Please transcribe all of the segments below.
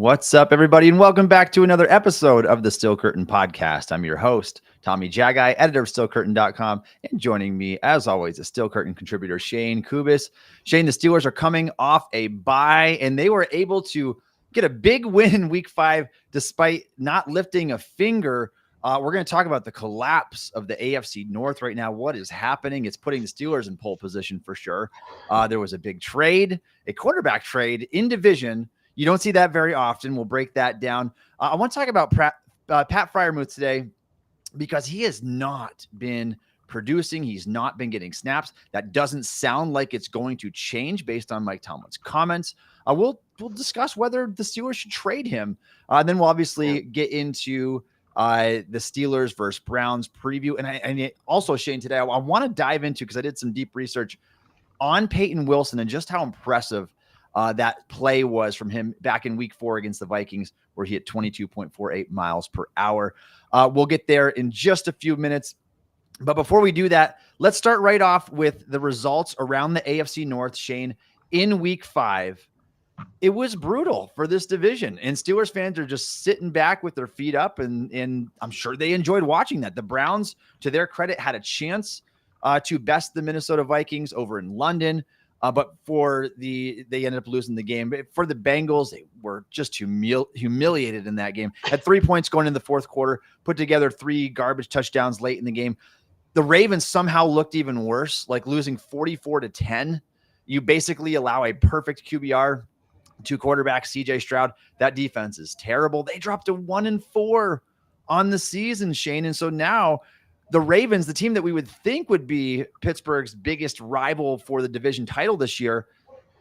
What's up, everybody, and welcome back to another episode of the Steel Curtain Podcast. I'm your host, Tommy Jaggi, editor of SteelCurtain.com, and joining me, as always, the Steel Curtain contributor, Shayne Kubas. Shayne, the Steelers are coming off a bye, and they were able to get a big win in Week 5 despite not lifting a finger. We're going to talk about the collapse of the AFC North right now. What is happening? It's putting the Steelers in pole position for sure. There was a big trade, a quarterback trade in division. You don't see that very often. We'll break that down. I want to talk about Pat Freiermuth today because he has not been producing. He's not been getting snaps. That doesn't sound like it's going to change based on Mike Tomlin's comments. We'll discuss whether the Steelers should trade him. Then we'll obviously get into the Steelers versus Browns preview. And also, Shayne, today I want to dive into, because I did some deep research on Payton Wilson and just how impressive that play was from him back in Week 4 against the Vikings, where he hit 22.48 miles per hour. We'll get there in just a few minutes. But before we do that, let's start right off with the results around the AFC North. Shayne, in Week 5, it was brutal for this division, and Steelers fans are just sitting back with their feet up, and I'm sure they enjoyed watching that. The Browns, to their credit, had a chance to best the Minnesota Vikings over in London. But they ended up losing the game. But for the Bengals, they were just humiliated in that game. Had 3 points going in the fourth quarter, put together 3 garbage touchdowns late in the game. The Ravens somehow looked even worse, like losing 44-10. You basically allow a perfect QBR to quarterback CJ Stroud. That defense is terrible. They dropped to 1-4 on the season, Shayne. And so now the Ravens, the team that we would think would be Pittsburgh's biggest rival for the division title this year,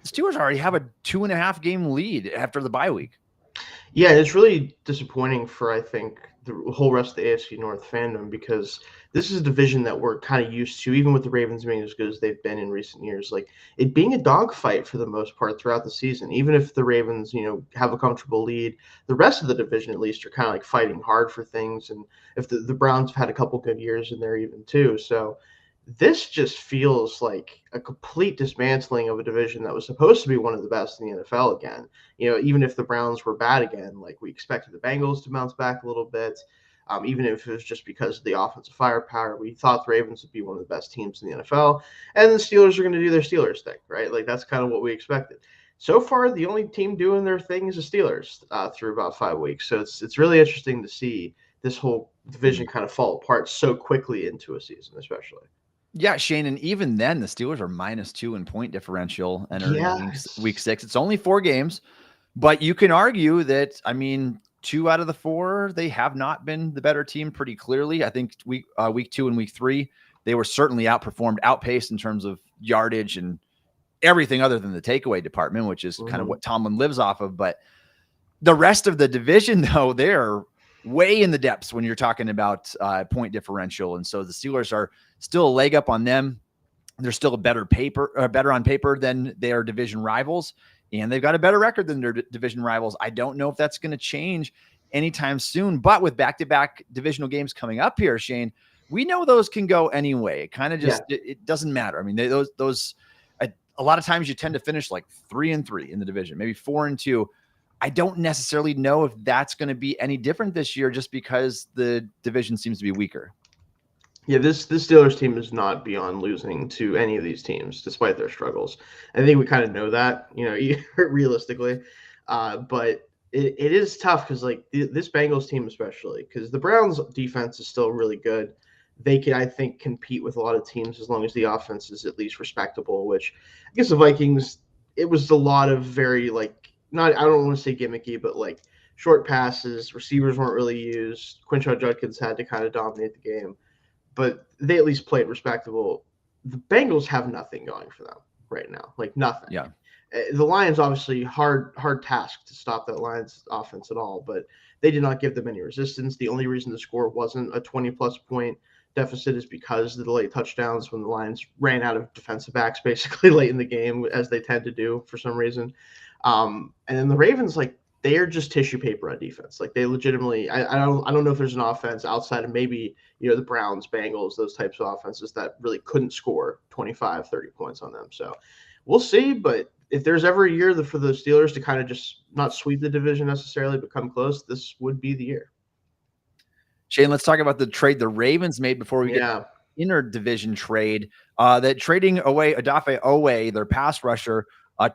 the Steelers already have a 2.5 game lead after the bye week. Yeah, it's really disappointing for, I think, the whole rest of the AFC North fandom, because this is a division that we're kind of used to, even with the Ravens being as good as they've been in recent years, like it being a dogfight for the most part throughout the season. Even if the Ravens, have a comfortable lead, the rest of the division at least are kind of like fighting hard for things. And if the Browns have had a couple good years in there even too. So this just feels like a complete dismantling of a division that was supposed to be one of the best in the NFL again. Even if the Browns were bad again, like we expected the Bengals to bounce back a little bit. Even if it was just because of the offensive firepower, we thought the Ravens would be one of the best teams in the NFL, and the Steelers are going to do their Steelers thing, right? Like that's kind of what we expected. So far, the only team doing their thing is the Steelers through about 5 weeks. So it's really interesting to see this whole division kind of fall apart so quickly into a season, especially. Yeah, Shayne, and even then, the Steelers are -2 in point differential entering Week 6. It's only 4 games, but you can argue that, 2 out of the 4, they have not been the better team pretty clearly. I think week 2 and Week 3, they were certainly outpaced in terms of yardage and everything other than the takeaway department, which is kind of what Tomlin lives off of. But the rest of the division, though, they're way in the depths when you're talking about point differential. And so the Steelers are still a leg up on them. They're still better on paper than their division rivals, and they've got a better record than their division rivals. I don't know if that's going to change anytime soon, but with back-to-back divisional games coming up here, Shayne, we know those can go anyway. It kind of just, it doesn't matter. Those a lot of times you tend to finish like 3-3 in the division, maybe 4-2. I don't necessarily know if that's going to be any different this year, just because the division seems to be weaker. Yeah, this Steelers team is not beyond losing to any of these teams, despite their struggles. I think we kind of know that, realistically. But it is tough because, like, this Bengals team especially, because the Browns' defense is still really good. They can, I think, compete with a lot of teams as long as the offense is at least respectable, which I guess the Vikings, it was a lot of very, I don't want to say gimmicky, but, short passes. Receivers weren't really used. Quinshon Judkins had to kind of dominate the game. But they at least played respectable. The Bengals have nothing going for them right now, nothing. Yeah. The Lions, obviously, hard task to stop that Lions offense at all, but they did not give them any resistance. The only reason the score wasn't a 20-plus point deficit is because of the late touchdowns when the Lions ran out of defensive backs basically late in the game, as they tend to do for some reason. And then the Ravens, they are just tissue paper on defense. They legitimately, I don't know if there's an offense outside of maybe, the Browns, Bengals, those types of offenses that really couldn't score 25, 30 points on them. So we'll see, but if there's ever a year for the Steelers to kind of just not sweep the division necessarily, but come close, this would be the year. Shayne, let's talk about the trade the Ravens made before we get inter-division trade. That trading away Odafe Owe, their pass rusher,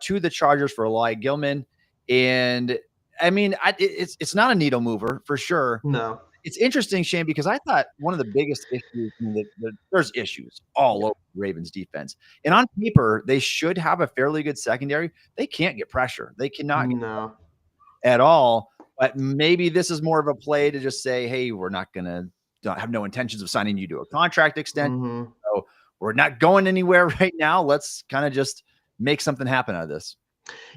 to the Chargers for Eli Gilman. And I mean, it's not a needle mover for sure. No. It's interesting, Shayne, because I thought one of the biggest issues, there's issues all over Ravens defense. And on paper, they should have a fairly good secondary. They can't get pressure. They cannot get at all. But maybe this is more of a play to just say, hey, we're not going to have no intentions of signing you to a contract extension. So we're not going anywhere right now. Let's kind of just make something happen out of this.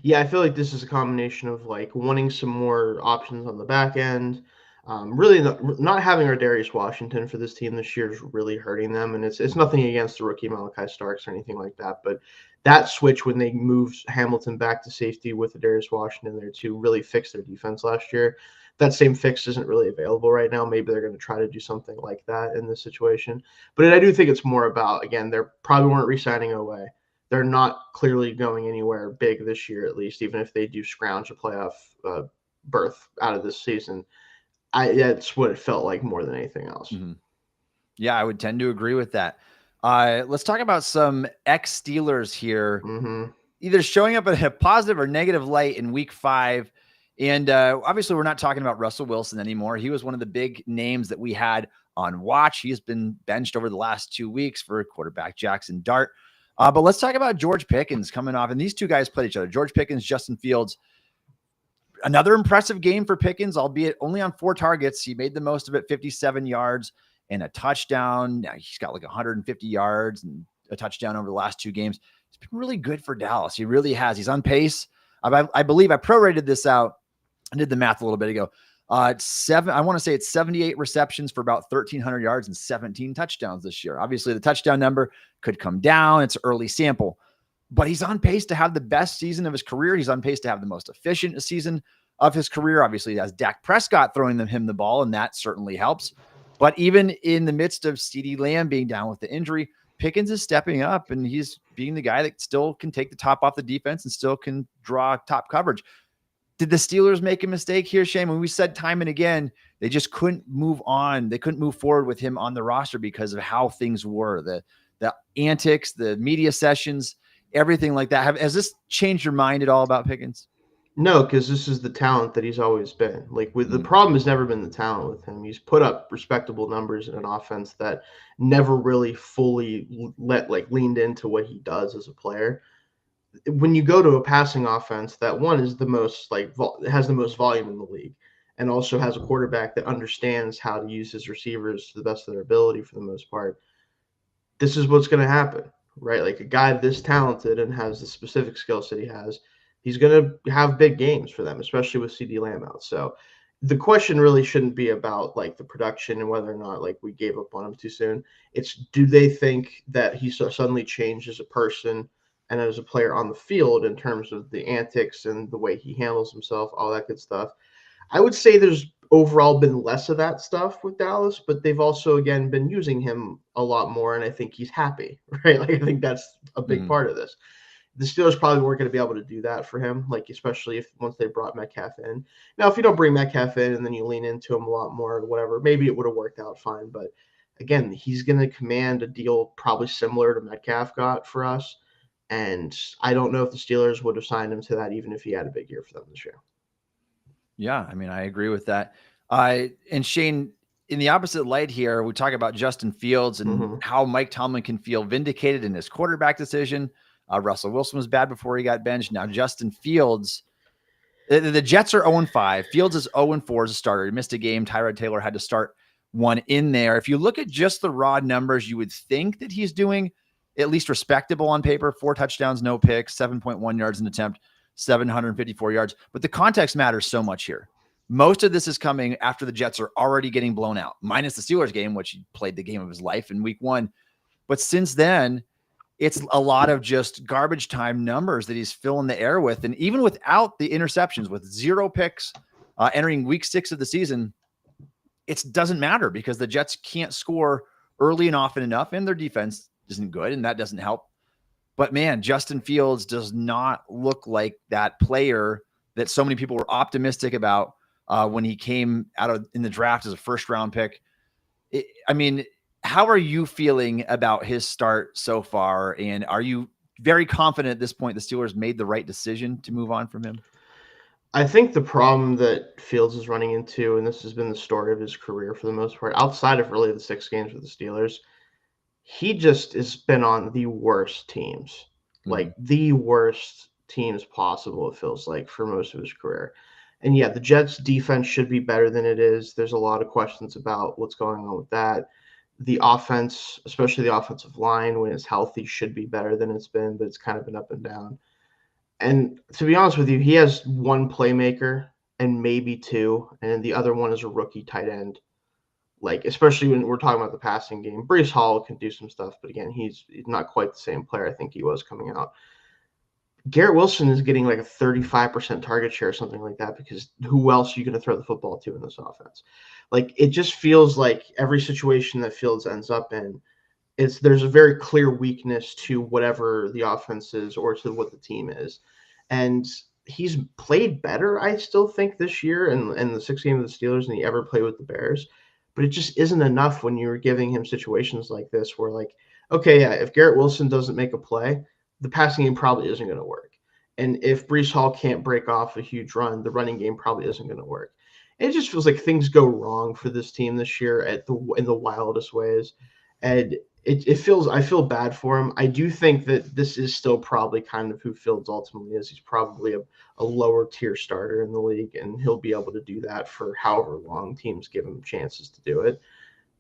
Yeah, I feel like this is a combination of like wanting some more options on the back end. Really not having our Darius Washington for this team this year is really hurting them. And it's nothing against the rookie Malachi Starks or anything like that. But that switch when they moved Hamilton back to safety with the Darius Washington there to really fix their defense last year, that same fix isn't really available right now. Maybe they're going to try to do something like that in this situation. But I do think it's more about, again, they probably weren't re-signing away. They're not clearly going anywhere big this year, at least, even if they do scrounge a playoff berth out of this season. That's what it felt like more than anything else. Yeah, I would tend to agree with that. Let's talk about some ex-Steelers here, either showing up in a positive or negative light in week 5. And obviously, we're not talking about Russell Wilson anymore. He was one of the big names that we had on watch. He's been benched over the last 2 weeks for quarterback Jackson Dart. But let's talk about George Pickens coming off. And these two guys played each other. George Pickens, Justin Fields. Another impressive game for Pickens, albeit only on 4 targets. He made the most of it, 57 yards and a touchdown. Now he's got like 150 yards and a touchdown over the last 2 games. It's been really good for Dallas. He really has. He's on pace. I believe I prorated this out. I did the math a little bit ago. I want to say it's 78 receptions for about 1,300 yards and 17 touchdowns this year. Obviously, the touchdown number could come down. It's an early sample. But he's on pace to have the best season of his career. He's on pace to have the most efficient season of his career. Obviously, he has Dak Prescott throwing him the ball, and that certainly helps. But even in the midst of CeeDee Lamb being down with the injury, Pickens is stepping up, and he's being the guy that still can take the top off the defense and still can draw top coverage. Did the Steelers make a mistake here, Shayne? When we said time and again, they just couldn't move on. They couldn't move forward with him on the roster because of how things were. The antics, the media sessions, everything like that. Has this changed your mind at all about Pickens? No, because this is the talent that he's always been. Like the problem has never been the talent with him. He's put up respectable numbers in an offense that never really fully leaned into what he does as a player. When you go to a passing offense, that one is the most has the most volume in the league, and also has a quarterback that understands how to use his receivers to the best of their ability for the most part. This is what's going to happen, right? Like a guy this talented and has the specific skill set he has, he's going to have big games for them, especially with CeeDee Lamb out. So the question really shouldn't be about like the production and whether or not like we gave up on him too soon. It's, do they think that he suddenly changed as a person and as a player on the field in terms of the antics and the way he handles himself, all that good stuff? I would say there's overall been less of that stuff with Dallas, but they've also, again, been using him a lot more, and I think he's happy, right? Like I think that's a big part of this. The Steelers probably weren't going to be able to do that for him, like especially if once they brought Metcalf in. Now, if you don't bring Metcalf in and then you lean into him a lot more or whatever, maybe it would have worked out fine. But again, he's going to command a deal probably similar to Metcalf got for us. And I don't know if the Steelers would have signed him to that, even if he had a big year for them this year. Yeah, I mean, I agree with that. And Shayne, in the opposite light here, we talk about Justin Fields and how Mike Tomlin can feel vindicated in his quarterback decision. Russell Wilson was bad before he got benched. Now Justin Fields, the Jets are 0-5. Fields is 0-4 as a starter. He missed a game. Tyrod Taylor had to start one in there. If you look at just the raw numbers, you would think that he's doing at least respectable on paper. 4 touchdowns, no picks, 7.1 yards an attempt, 754 yards. But the context matters so much here. Most of this is coming after the Jets are already getting blown out, minus the Steelers game, which he played the game of his life in week 1. But since then, it's a lot of just garbage time numbers that he's filling the air with. And even without the interceptions, with 0 picks entering week 6 of the season, it doesn't matter because the Jets can't score early and often enough, and their defense isn't good, and that doesn't help. But man, Justin Fields does not look like that player that so many people were optimistic about when he came out in the draft as a first-round pick. I mean, how are you feeling about his start so far? And are you very confident at this point the Steelers made the right decision to move on from him? I think the problem that Fields is running into, and this has been the story of his career for the most part, outside of really the 6 games with the Steelers, he just has been on the worst teams, like the worst teams possible, it feels like, for most of his career. And yeah, the Jets defense should be better than it is. There's a lot of questions about what's going on with that. The offense, especially the offensive line, when it's healthy, should be better than it's been, but it's kind of been up and down. And to be honest with you, he has one playmaker and maybe two, and the other one is a rookie tight end. Like, especially when we're talking about the passing game, Breece Hall can do some stuff, but again, he's not quite the same player I think he was coming out. Garrett Wilson is getting like a 35% target share or something like that, because who else are you going to throw the football to in this offense? Like, it just feels like every situation that Fields ends up in, there's a very clear weakness to whatever the offense is or to what the team is. And he's played better, I still think, this year in the 6 games of the Steelers than he ever played with the Bears. But it just isn't enough when you're giving him situations like this where, like, okay, yeah, if Garrett Wilson doesn't make a play, the passing game probably isn't going to work. And if Breece Hall can't break off a huge run, the running game probably isn't going to work. And it just feels like things go wrong for this team this year in the wildest ways. And I feel bad for him. I do think that this is still probably kind of who Fields ultimately is. He's probably a lower tier starter in the league, and he'll be able to do that for however long teams give him chances to do it.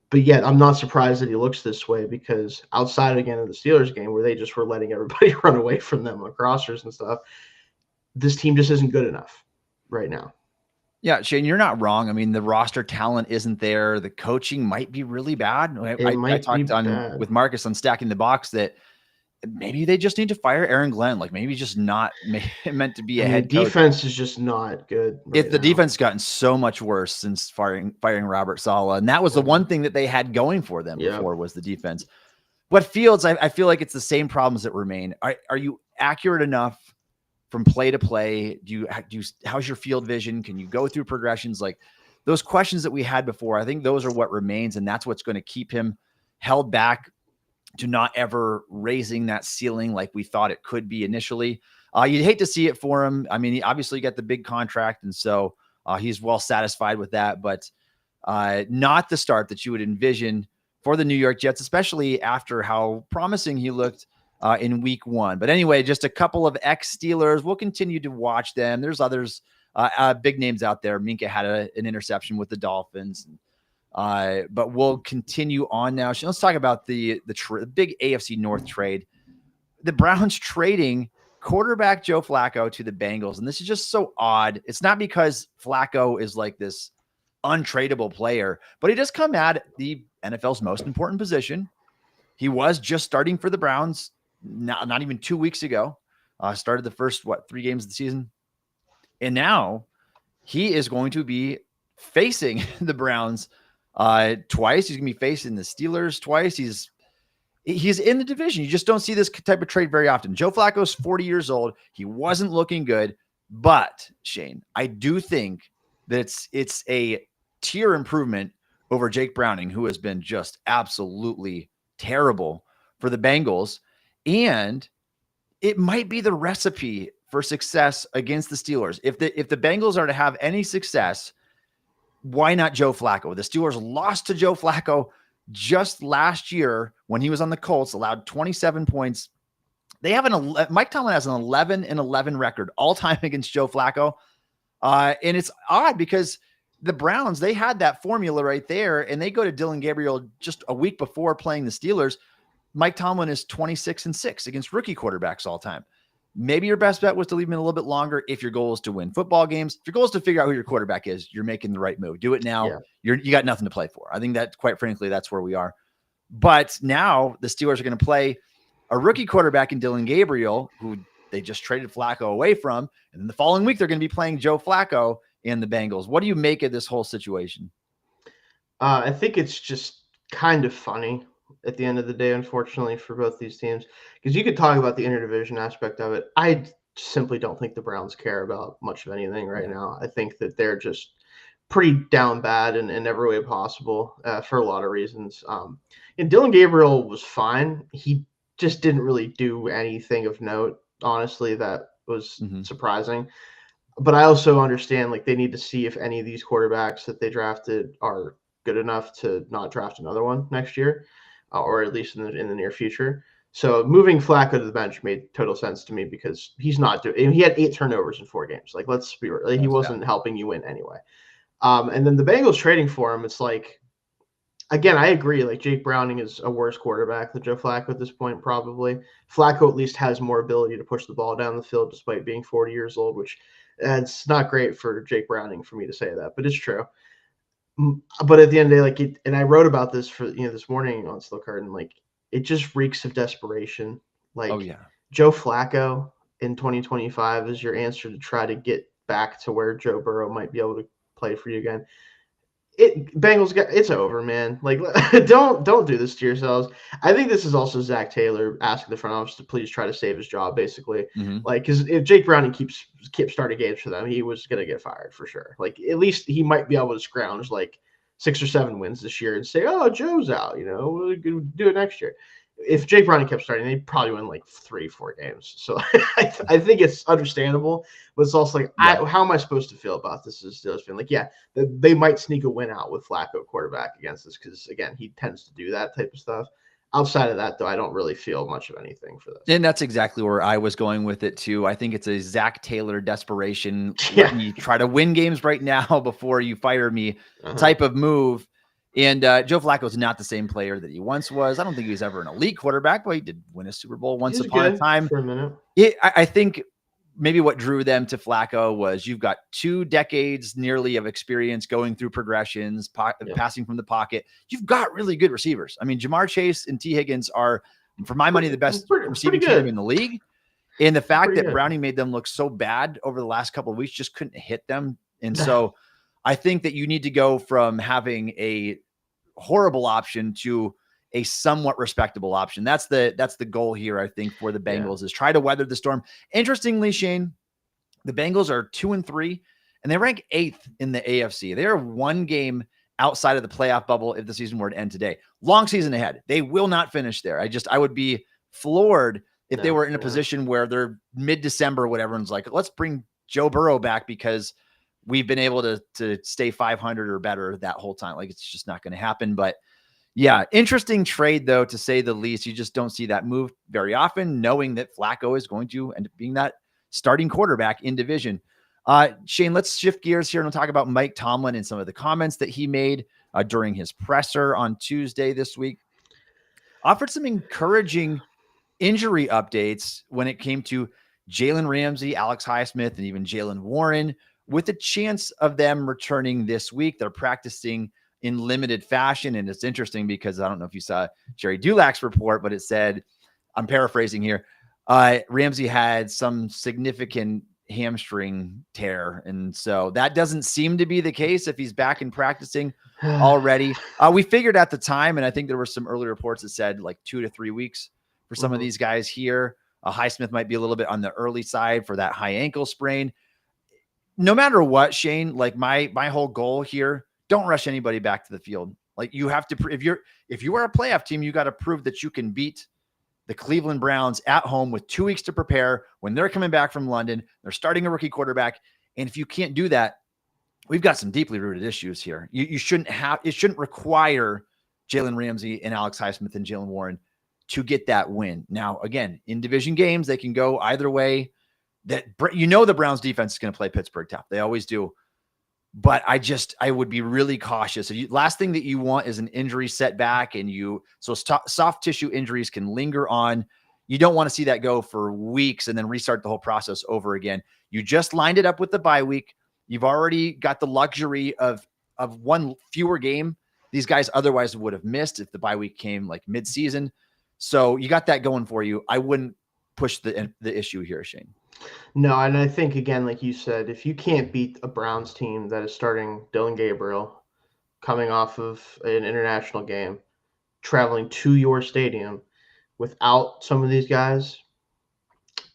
But yet, I'm not surprised that he looks this way, because outside, again, of the Steelers game where they just were letting everybody run away from them on crossers and stuff, this team just isn't good enough right now. Yeah, Shayne, you're not wrong. I mean, the roster talent isn't there. The coaching might be really bad. I talked with Marcus on Stacking the Box that maybe they just need to fire Aaron Glenn. Like, maybe just not meant to be a head coach. Defense is just not good. The defense gotten so much worse since firing Robert Saleh, and that was the one thing that they had going for them before was the defense. But Fields, I feel like it's the same problems that remain. Are you accurate enough from play to play? How's your field vision? Can you go through progressions? Like those questions that we had before, I think those are what remains, and that's what's going to keep him held back to not ever raising that ceiling like we thought it could be initially. You'd hate to see it for him. I mean, he obviously got the big contract, and so he's well satisfied with that, but not the start that you would envision for the New York Jets, especially after how promising he looked in week 1. But anyway, just a couple of ex-Steelers. We'll continue to watch them. There's others, big names out there. Minka had an interception with the Dolphins. But we'll continue on now. Let's talk about the big AFC North trade. The Browns trading quarterback Joe Flacco to the Bengals. And this is just so odd. It's not because Flacco is like this untradeable player, but he does come at the NFL's most important position. He was just starting for the Browns not even 2 weeks ago. Started the first, 3 games of the season. And now he is going to be facing the Browns twice. He's going to be facing the Steelers twice. He's in the division. You just don't see this type of trade very often. Joe Flacco's 40 years old. He wasn't looking good, but Shayne, I do think that it's a tier improvement over Jake Browning, who has been just absolutely terrible for the Bengals. And it might be the recipe for success against the Steelers. If the Bengals are to have any success, why not Joe Flacco? The Steelers lost to Joe Flacco just last year when he was on the Colts, allowed 27 points. They have Mike Tomlin has an 11-11 record all time against Joe Flacco. And it's odd because the Browns, they had that formula right there, and they go to Dylan Gabriel just a week before playing the Steelers. Mike Tomlin is 26-6 against rookie quarterbacks all time. Maybe your best bet was to leave him in a little bit longer if your goal is to win football games. If your goal is to figure out who your quarterback is, you're making the right move. Do it now. Yeah. You got nothing to play for. I think that, quite frankly, that's where we are. But now the Steelers are going to play a rookie quarterback in Dylan Gabriel, who they just traded Flacco away from. And then the following week, they're going to be playing Joe Flacco and the Bengals. What do you make of this whole situation? I think it's just kind of funny. at the end of the day, unfortunately, for both these teams. Because you could talk about the interdivision aspect of it. I simply don't think the Browns care about much of anything right now. I think that they're just pretty down bad in every way possible for a lot of reasons. And Dylan Gabriel was fine. He just didn't really do anything of note, honestly, that was surprising. But I also understand like they need to see if any of these quarterbacks that they drafted are good enough to not draft another one next year, or at least in the near future. So moving Flacco to the bench made total sense to me because he's not doing. He had 8 turnovers in 4 games. Like let's be real, he wasn't helping you win anyway. And then the Bengals trading for him, it's like, again, I agree. Like Jake Browning is a worse quarterback than Joe Flacco at this point, probably. Flacco at least has more ability to push the ball down the field despite being 40 years old, which it's not great for Jake Browning for me to say that, but it's true. But at the end of the day, like, and I wrote about this for this morning on Still Curtain, like it just reeks of desperation. Like Joe Flacco in 2025 is your answer to try to get back to where Joe Burrow might be able to play for you again. Bengals it's over, man. Like don't do this to yourselves. I think this is also Zach Taylor asking the front office to please try to save his job, basically. Like because if Jake Browning keeps starting games for them, he was gonna get fired for sure. Like at least he might be able to scrounge like 6 or 7 wins this year and say, oh, Joe's out, we'll do it next year. If Jake Browning kept starting, they'd probably win like 3-4 games. So I think it's understandable, but it's also like, how am I supposed to feel about this as a Steelers fan? Like, they might sneak a win out with Flacco quarterback against us because, again, he tends to do that type of stuff. Outside of that, though, I don't really feel much of anything for this. And that's exactly where I was going with it, too. I think it's a Zach Taylor desperation. Let me try to win games right now before you fire me type of move. And Joe Flacco is not the same player that he once was. I don't think he was ever an elite quarterback, but he did win a Super Bowl once upon a time. For a minute. I think maybe what drew them to Flacco was you've got 2 decades nearly of experience going through progressions, passing from the pocket. You've got really good receivers. I mean, Jamar Chase and T. Higgins are, for my money, the best receiving team in the league. And the fact that Browning made them look so bad over the last couple of weeks, just couldn't hit them. And so I think that you need to go from having a horrible option to a somewhat respectable option. That's the goal here, I think, for the Bengals is try to weather the storm. Interestingly, Shayne, the Bengals are 2-3, and they rank 8th in the AFC. They are 1 game outside of the playoff bubble if the season were to end today. Long season ahead. They will not finish there. I would be floored if they were in a position where they're mid-December, when everyone's like, let's bring Joe Burrow back because we've been able to stay 500 or better that whole time. Like it's just not going to happen. But yeah, interesting trade though, to say the least. You just don't see that move very often, knowing that Flacco is going to end up being that starting quarterback in division. Shayne, let's shift gears here and talk about Mike Tomlin and some of the comments that he made during his presser on Tuesday this week. Offered some encouraging injury updates when it came to Jalen Ramsey, Alex Highsmith, and even Jalen Warren, with a chance of them returning this week. They're practicing in limited fashion. And it's interesting because I don't know if you saw Jerry Dulack's report, but it said, I'm paraphrasing here, Ramsey had some significant hamstring tear. And so that doesn't seem to be the case if he's back in practicing already. We figured at the time, and I think there were some early reports that said like 2 to 3 weeks for some of these guys here. Highsmith might be a little bit on the early side for that high ankle sprain. No matter what, Shayne, like my whole goal here, don't rush anybody back to the field. Like you have to, if you are a playoff team, you got to prove that you can beat the Cleveland Browns at home with 2 weeks to prepare when they're coming back from London. They're starting a rookie quarterback. And if you can't do that, we've got some deeply rooted issues here. It shouldn't require Jalen Ramsey and Alex Highsmith and Jalen Warren to get that win. Now, again, in division games, they can go either way. The Browns defense is going to play Pittsburgh tough. They always do. But I would be really cautious. Last thing that you want is an injury setback, so soft tissue injuries can linger on. You don't want to see that go for weeks and then restart the whole process over again. You just lined it up with the bye week. You've already got the luxury of one fewer game these guys otherwise would have missed if the bye week came like mid-season. So you got that going for you. I wouldn't push the issue here, Shayne. No, and I think, again, like you said, if you can't beat a Browns team that is starting Dylan Gabriel coming off of an international game, traveling to your stadium without some of these guys,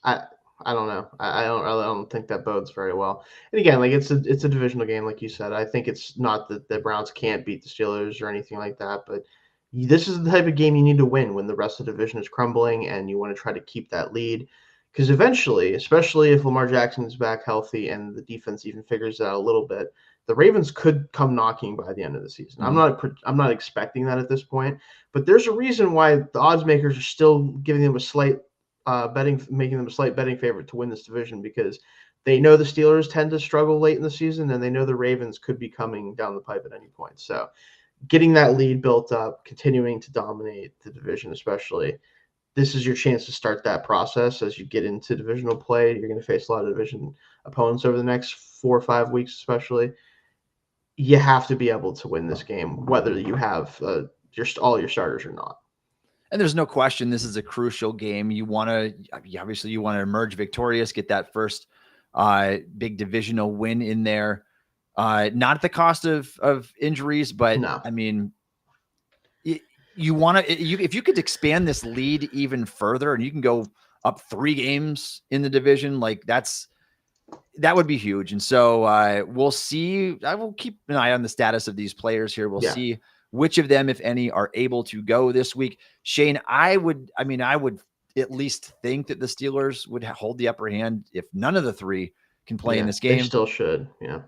I don't know. I don't think that bodes very well. And again, like it's a divisional game, like you said. I think it's not that the Browns can't beat the Steelers or anything like that, but this is the type of game you need to win when the rest of the division is crumbling and you want to try to keep that lead. Because eventually, especially if Lamar Jackson is back healthy and the defense even figures it out a little bit, the Ravens could come knocking by the end of the season. Mm-hmm. I'm not expecting that at this point, but there's a reason why the odds makers are still giving them a slight making them a slight betting favorite to win this division, because they know the Steelers tend to struggle late in the season, and they know the Ravens could be coming down the pipe at any point. So getting that lead built up, continuing to dominate the division, especially, this is your chance to start that process as you get into divisional play. You're going to face a lot of division opponents over the next 4 or 5 weeks, especially. You have to be able to win this game, whether you have all your starters or not. And there's no question this is a crucial game. You want to emerge victorious, get that first big divisional win in there. Not at the cost of injuries, but no. I mean, you want to, if you could expand this lead even further and you can go up 3 games in the division, like that would be huge. And so we'll see. I will keep an eye on the status of these players here. We'll see which of them, if any, are able to go this week. Shayne, I would at least think that the Steelers would hold the upper hand if none of the 3 can play in this game. They still should, yeah.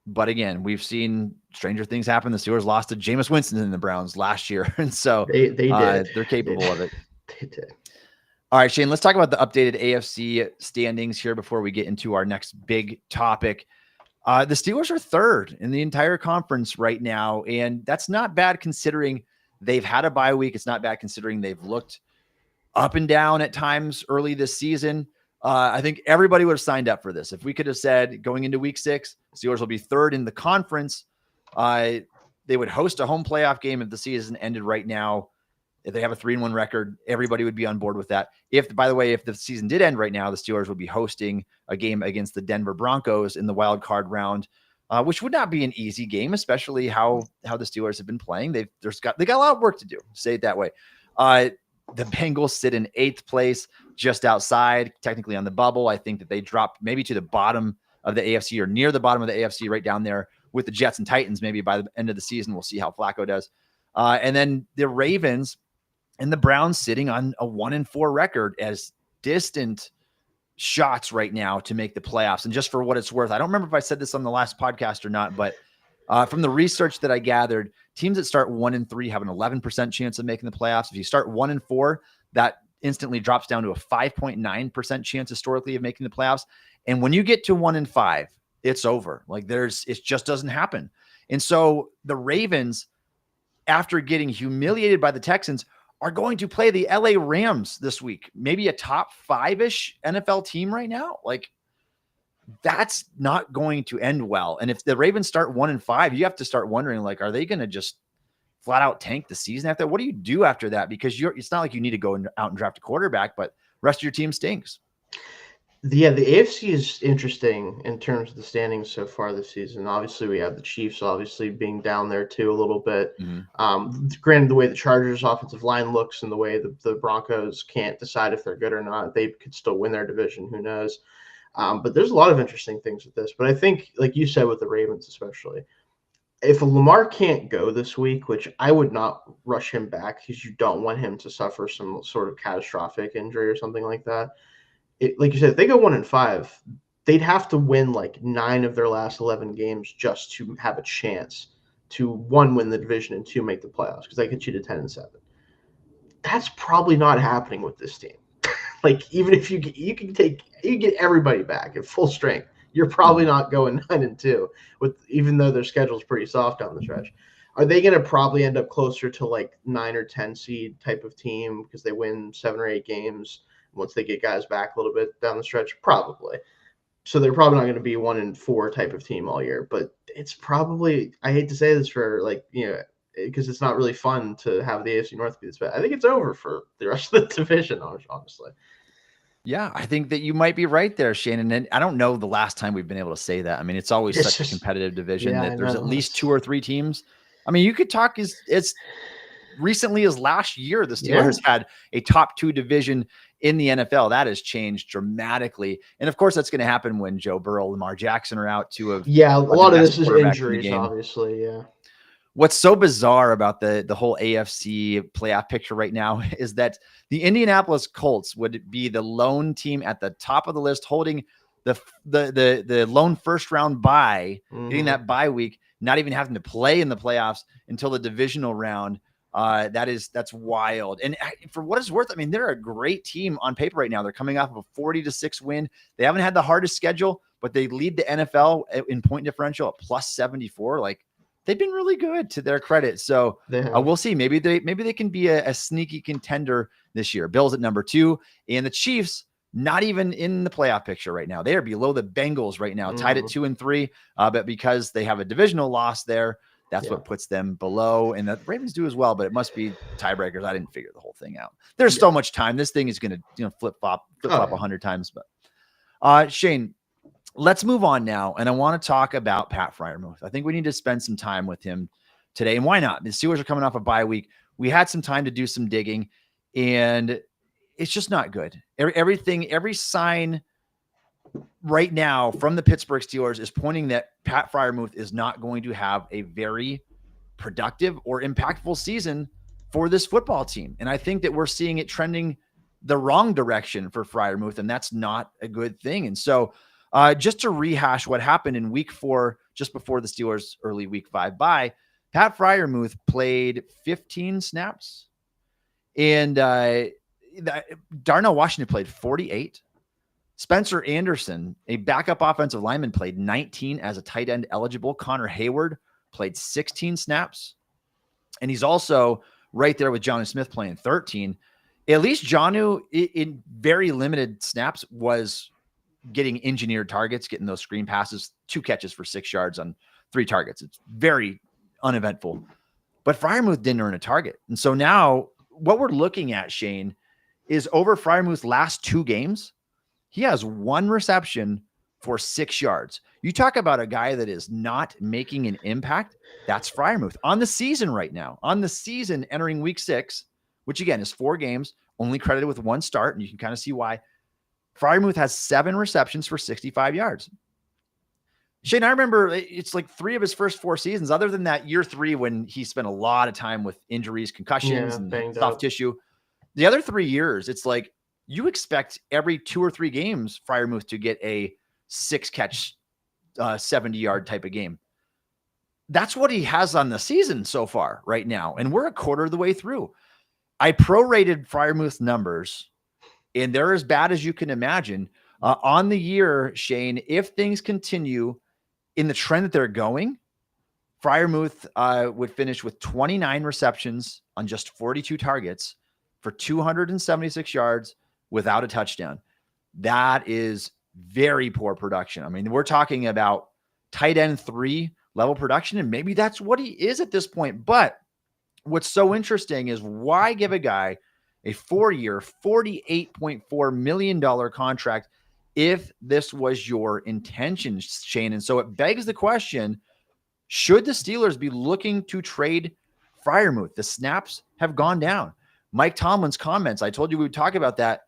But again, we've seen stranger things happen. The Steelers lost to Jameis Winston in the Browns last year, and so they did. They're capable of it. They did. All right, Shayne, let's talk about the updated AFC standings here before we get into our next big topic. The Steelers are 3rd in the entire conference right now, and that's not bad considering they've had a bye week. It's not bad considering they've looked up and down at times early this season. I think everybody would have signed up for this. If we could have said going into week 6, Steelers will be 3rd in the conference, they would host a home playoff game if the season ended right now. If they have a 3-1 record, everybody would be on board with that. By the way, if the season did end right now, the Steelers would be hosting a game against the Denver Broncos in the wild card round, which would not be an easy game, especially how the Steelers have been playing. They got a lot of work to do, say it that way. The Bengals sit in 8th place, just outside, technically on the bubble. I think that they dropped maybe to the bottom of the AFC or near the bottom of the AFC, right down there with the Jets and Titans. Maybe by the end of the season, we'll see how Flacco does. And then the Ravens and the Browns sitting on a 1-4 record as distant shots right now to make the playoffs. And just for what it's worth, I don't remember if I said this on the last podcast or not, but from the research that I gathered, teams that start 1-3 have an 11% chance of making the playoffs. If you start 1-4, that instantly drops down to a 5.9% chance historically of making the playoffs. And when you get to 1-5, it's over. Like it just doesn't happen. And so the Ravens, after getting humiliated by the Texans, are going to play the LA Rams this week, maybe a top 5-ish NFL team right now. Like, that's not going to end well. And if the Ravens start 1-5, you have to start wondering, like, are they going to just flat out tank the season after that? What do you do after that? Because it's not like you need to go out and draft a quarterback, but rest of your team stinks. The AFC is interesting in terms of the standings so far this season. Obviously, we have the Chiefs obviously being down there too a little bit. Mm-hmm. Granted, the way the Chargers' offensive line looks and the way the Broncos can't decide if they're good or not, they could still win their division. Who knows? But there's a lot of interesting things with this. But I think, like you said with the Ravens especially, if Lamar can't go this week, which I would not rush him back because you don't want him to suffer some sort of catastrophic injury or something like that. Like you said, if they go 1-5, they'd have to win like 9 of their last 11 games just to have a chance to 1, win the division, and 2, make the playoffs, because they could shoot at 10-7. That's probably not happening with this team. Like, even if you get everybody back at full strength, you're probably not going 9-2 even though their schedule's pretty soft down the stretch. Are they going to probably end up closer to like 9 or 10 seed type of team because they win 7 or 8 games once they get guys back a little bit down the stretch? Probably. So they're probably not going to be 1-4 type of team all year, but it's probably, I hate to say this for because it's not really fun to have the AFC North be this bad. I think it's over for the rest of the division, honestly. Yeah, I think that you might be right there, Shayne. And I don't know the last time we've been able to say that. I mean, it's always such a competitive division that there's at least 2 or 3 teams. I mean, you could talk recently as last year, the Yeah. Steelers had a top 2 division in the NFL. That has changed dramatically. And of course, that's going to happen when Joe Burrow, Lamar Jackson are out, two of Yeah, a the lot of best this is quarterbacks in the injuries, game. obviously. Yeah. What's so bizarre about the whole AFC playoff picture right now is that the Indianapolis Colts would be the lone team at the top of the list, holding the lone first round bye, getting that bye week, not even having to play in the playoffs until the divisional round. That's wild. And for what it's worth, I mean, they're a great team on paper right now. They're coming off of a 40-6 win. They haven't had the hardest schedule, but they lead the NFL in point differential at plus 74. Like, they've been really good, to their credit. So we'll see. Maybe they can be a sneaky contender this year. Bills at number 2, and the Chiefs not even in the playoff picture right now. They are below the Bengals right now, tied at 2 and 3. But because they have a divisional loss there, that's what puts them below. And the Ravens do as well, but it must be tiebreakers. I didn't figure the whole thing out. There's so much time. This thing is going to flip flop 100 times. But Shayne, let's move on now, and I want to talk about Pat Freiermuth. I think we need to spend some time with him today, and why not? The Steelers are coming off a bye week. We had some time to do some digging, and it's just not good. Every sign right now from the Pittsburgh Steelers is pointing that Pat Freiermuth is not going to have a very productive or impactful season for this football team. And I think that we're seeing it trending the wrong direction for Freiermuth, and that's not a good thing. And so just to rehash what happened in week 4, just before the Steelers' early week 5 bye, Pat Freiermuth played 15 snaps, and Darnell Washington played 48. Spencer Anderson, a backup offensive lineman, played 19 as a tight end eligible. Connor Hayward played 16 snaps, and he's also right there with Jonnu Smith playing 13. At least Jonnu, in very limited snaps, was getting engineered targets, getting those screen passes, 2 catches for 6 yards on 3 targets. It's very uneventful. But Freiermuth didn't earn a target. And so now what we're looking at, Shayne, is over Freiermuth's last 2 games, he has 1 reception for 6 yards. You talk about a guy that is not making an impact. That's Freiermuth on the season right now. On the season entering week 6, which again is 4 games, only credited with 1 start. And you can kind of see why. Freiermuth has 7 receptions for 65 yards. Shayne, I remember it's like 3 of his first 4 seasons, other than that year 3 when he spent a lot of time with injuries, concussions, and soft tissue. The other 3 years, it's like you expect every 2 or 3 games Freiermuth to get a 6-catch, 70-yard type of game. That's what he has on the season so far right now, and we're a quarter of the way through. I prorated Freiermuth's numbers, and they're as bad as you can imagine. On the year, Shayne, if things continue in the trend that they're going, Freiermuth would finish with 29 receptions on just 42 targets for 276 yards without a touchdown. That is very poor production. I mean, we're talking about tight end 3 level production, and maybe that's what he is at this point. But what's so interesting is, why give a guy a 4-year, $48.4 million contract if this was your intention, Shayne? And so it begs the question, should the Steelers be looking to trade Freiermuth? The snaps have gone down. Mike Tomlin's comments, I told you we would talk about that.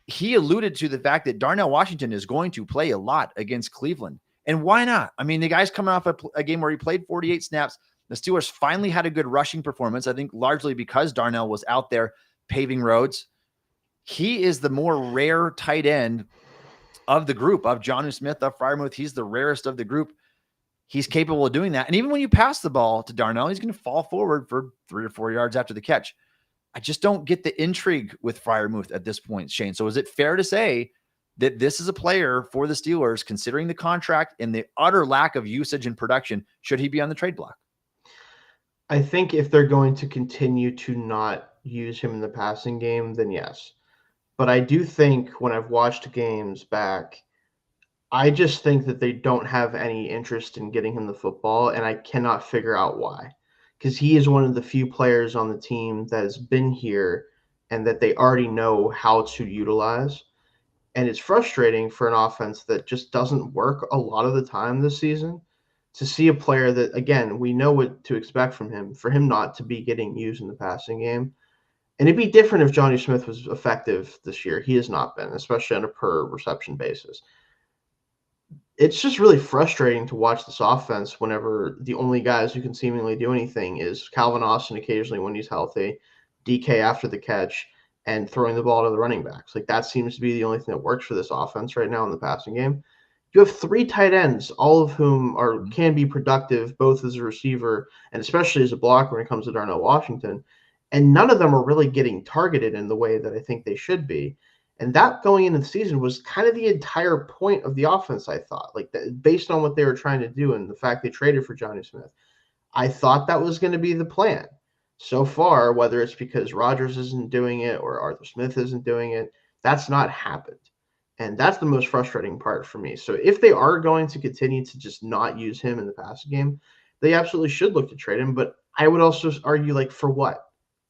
He alluded to the fact that Darnell Washington is going to play a lot against Cleveland. And why not? I mean, the guy's coming off a game where he played 48 snaps. The Steelers finally had a good rushing performance, I think largely because Darnell was out there paving roads. He is the more rare tight end of the group, of Jonnu Smith, of Freiermuth. He's the rarest of the group. He's capable of doing that. And even when you pass the ball to Darnell, he's going to fall forward for 3 or 4 yards after the catch. I just don't get the intrigue with Freiermuth at this point, Shayne. So is it fair to say that this is a player for the Steelers, considering the contract and the utter lack of usage and production, should he be on the trade block? I think if they're going to continue to not use him in the passing game, then yes. But I do think when I've watched games back, I just think that they don't have any interest in getting him the football, and I cannot figure out why. Because he is one of the few players on the team that has been here and that they already know how to utilize. And it's frustrating for an offense that just doesn't work a lot of the time this season. to see a player that, again, we know what to expect from him, for him not to be getting used in the passing game. And it'd be different if Johnny Smith was effective this year. He has not been, especially on a per reception basis. It's just really frustrating to watch this offense whenever the only guys who can seemingly do anything is Calvin Austin occasionally when he's healthy, DK after the catch, and throwing the ball to the running backs. Like, that seems to be the only thing that works for this offense right now in the passing game. You have 3 tight ends, all of whom can be productive both as a receiver and especially as a blocker when it comes to Darnell Washington. And none of them are really getting targeted in the way that I think they should be. And that going into the season was kind of the entire point of the offense, I thought. Like, based on what they were trying to do and the fact they traded for Johnny Smith, I thought that was going to be the plan. So far, whether it's because Rodgers isn't doing it or Arthur Smith isn't doing it, that's not happened. And that's the most frustrating part for me. So if they are going to continue to just not use him in the passing game, they absolutely should look to trade him. But I would also argue, like, for what?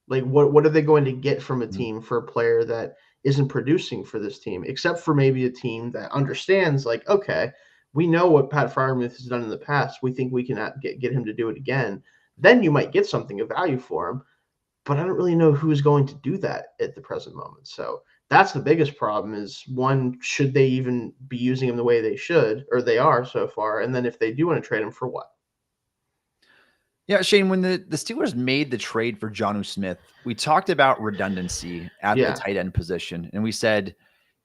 Like, what are they going to get from a team for a player that isn't producing for this team, except for maybe a team that understands, like, okay, we know what Pat Freiermuth has done in the past. We think we can get him to do it again. Then you might get something of value for him. But I don't really know who's going to do that at the present moment. So that's the biggest problem is, one, should they even be using him the way they should, or they are so far? And then if they do want to trade him, for what? Yeah, Shayne, when the Steelers made the trade for Jonnu Smith, we talked about redundancy at the tight end position. And we said,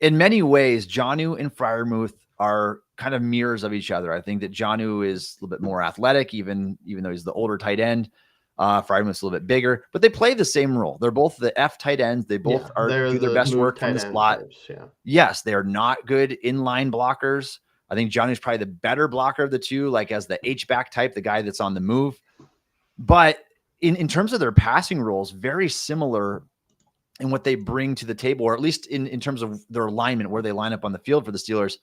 in many ways, Jonnu and Freiermuth are kind of mirrors of each other. I think that Jonnu is a little bit more athletic, even though he's the older tight end. Freiermuth's a little bit bigger, but they play the same role. They're both the F tight ends. They both do their best work from the slot. Yes, they are not good inline blockers. I think Jonnu's probably the better blocker of the two, like as the H-back type, the guy that's on the move. But in terms of their passing roles, very similar in what they bring to the table, or at least in terms of their alignment, where they line up on the field for the Steelers.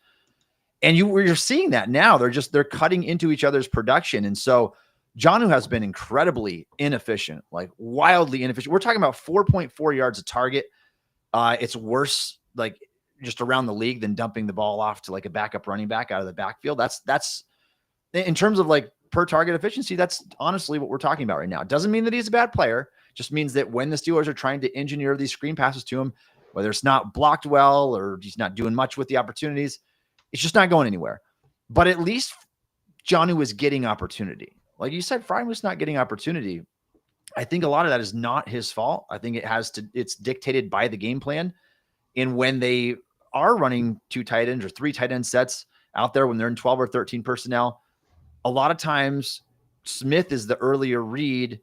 And you're seeing that now. They're cutting into each other's production. And so Jonnu has been incredibly inefficient, like wildly inefficient. We're talking about 4.4 yards a target. It's worse, like just around the league, than dumping the ball off to like a backup running back out of the backfield. That's in terms of like per target efficiency, that's honestly what we're talking about right now. It doesn't mean that he's a bad player. It just means that when the Steelers are trying to engineer these screen passes to him, whether it's not blocked well or he's not doing much with the opportunities, it's just not going anywhere. But at least Jonnu is getting opportunity. Like you said, Freiermuth's not getting opportunity. I think a lot of that is not his fault. I think it's dictated by the game plan. And when they are running 2 tight ends or 3 tight end sets out there, when they're in 12 or 13 personnel, a lot of times Smith is the earlier read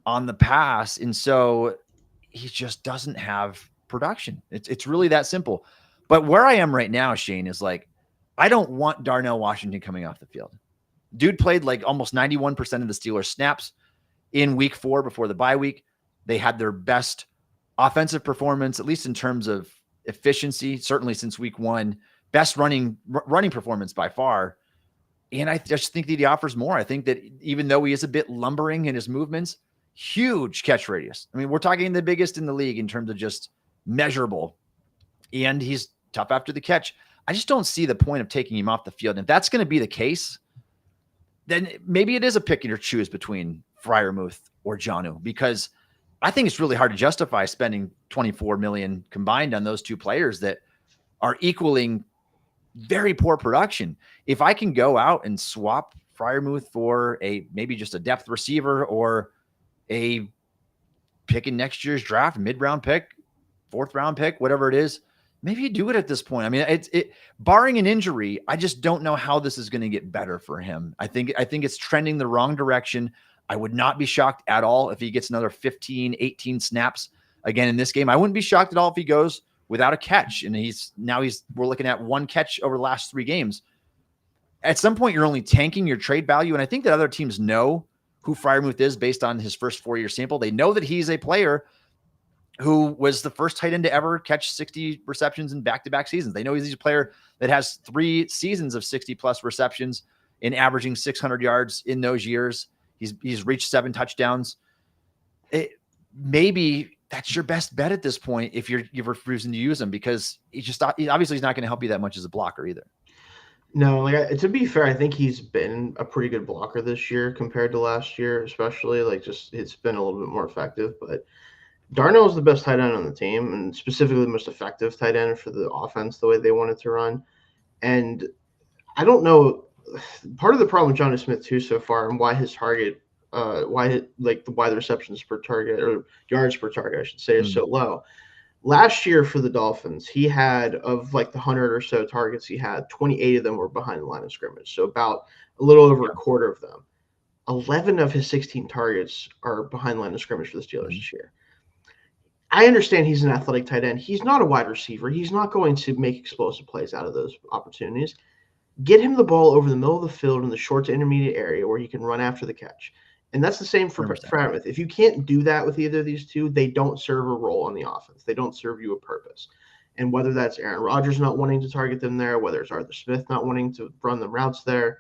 on the pass. And so he just doesn't have production. It's really that simple. But where I am right now, Shayne, is like, I don't want Darnell Washington coming off the field. Dude played like almost 91% of the Steelers snaps in week 4 before the bye week. They had their best offensive performance, at least in terms of efficiency, certainly since week 1, best running performance by far. And I just think that he offers more. I think that even though he is a bit lumbering in his movements, huge catch radius. I mean, we're talking the biggest in the league in terms of just measurable. And he's tough after the catch. I just don't see the point of taking him off the field. And if that's going to be the case, then maybe it is a pick or choose between Freiermuth or Jonnu, because I think it's really hard to justify spending $24 million combined on those 2 players that are equaling very poor production. If I can go out and swap Freiermuth for maybe just a depth receiver or a pick in next year's draft, mid-round pick, 4th round pick, whatever it is, maybe you do it at this point. I mean, it barring an injury, I just don't know how this is going to get better for him. I think it's trending the wrong direction. I would not be shocked at all if he gets another 15, 18 snaps again in this game. I wouldn't be shocked at all if he goes without a catch. And we're looking at 1 catch over the last 3 games. At some point, you're only tanking your trade value. And I think that other teams know who Freiermuth is based on his first 4-year sample. They know that he's a player who was the first tight end to ever catch 60 receptions in back-to-back seasons. They know he's a player that has 3 seasons of 60-plus receptions and averaging 600 yards in those years. He's reached 7 touchdowns. Maybe that's your best bet at this point if you're refusing to use him, because obviously he's not going to help you that much as a blocker either. No, to be fair, I think he's been a pretty good blocker this year compared to last year, especially just it's been a little bit more effective. But Darnell is the best tight end on the team, and specifically the most effective tight end for the offense the way they wanted to run. And I don't know, part of the problem with Johnny Smith too so far, and why his target, why the receptions per target or yards per target, I should say, is so low. Last year for the Dolphins, he had, of the 100 or so targets he had, 28 of them were behind the line of scrimmage. So about a little over a quarter of them. 11 of his 16 targets are behind the line of scrimmage for the Steelers this year. I understand he's an athletic tight end. He's not a wide receiver. He's not going to make explosive plays out of those opportunities. Get him the ball over the middle of the field in the short to intermediate area where he can run after the catch. And that's the same for Freiermuth. If you can't do that with either of these two, they don't serve a role on the offense. They don't serve you a purpose. And whether that's Aaron Rodgers not wanting to target them there, whether it's Arthur Smith not wanting to run the routes there,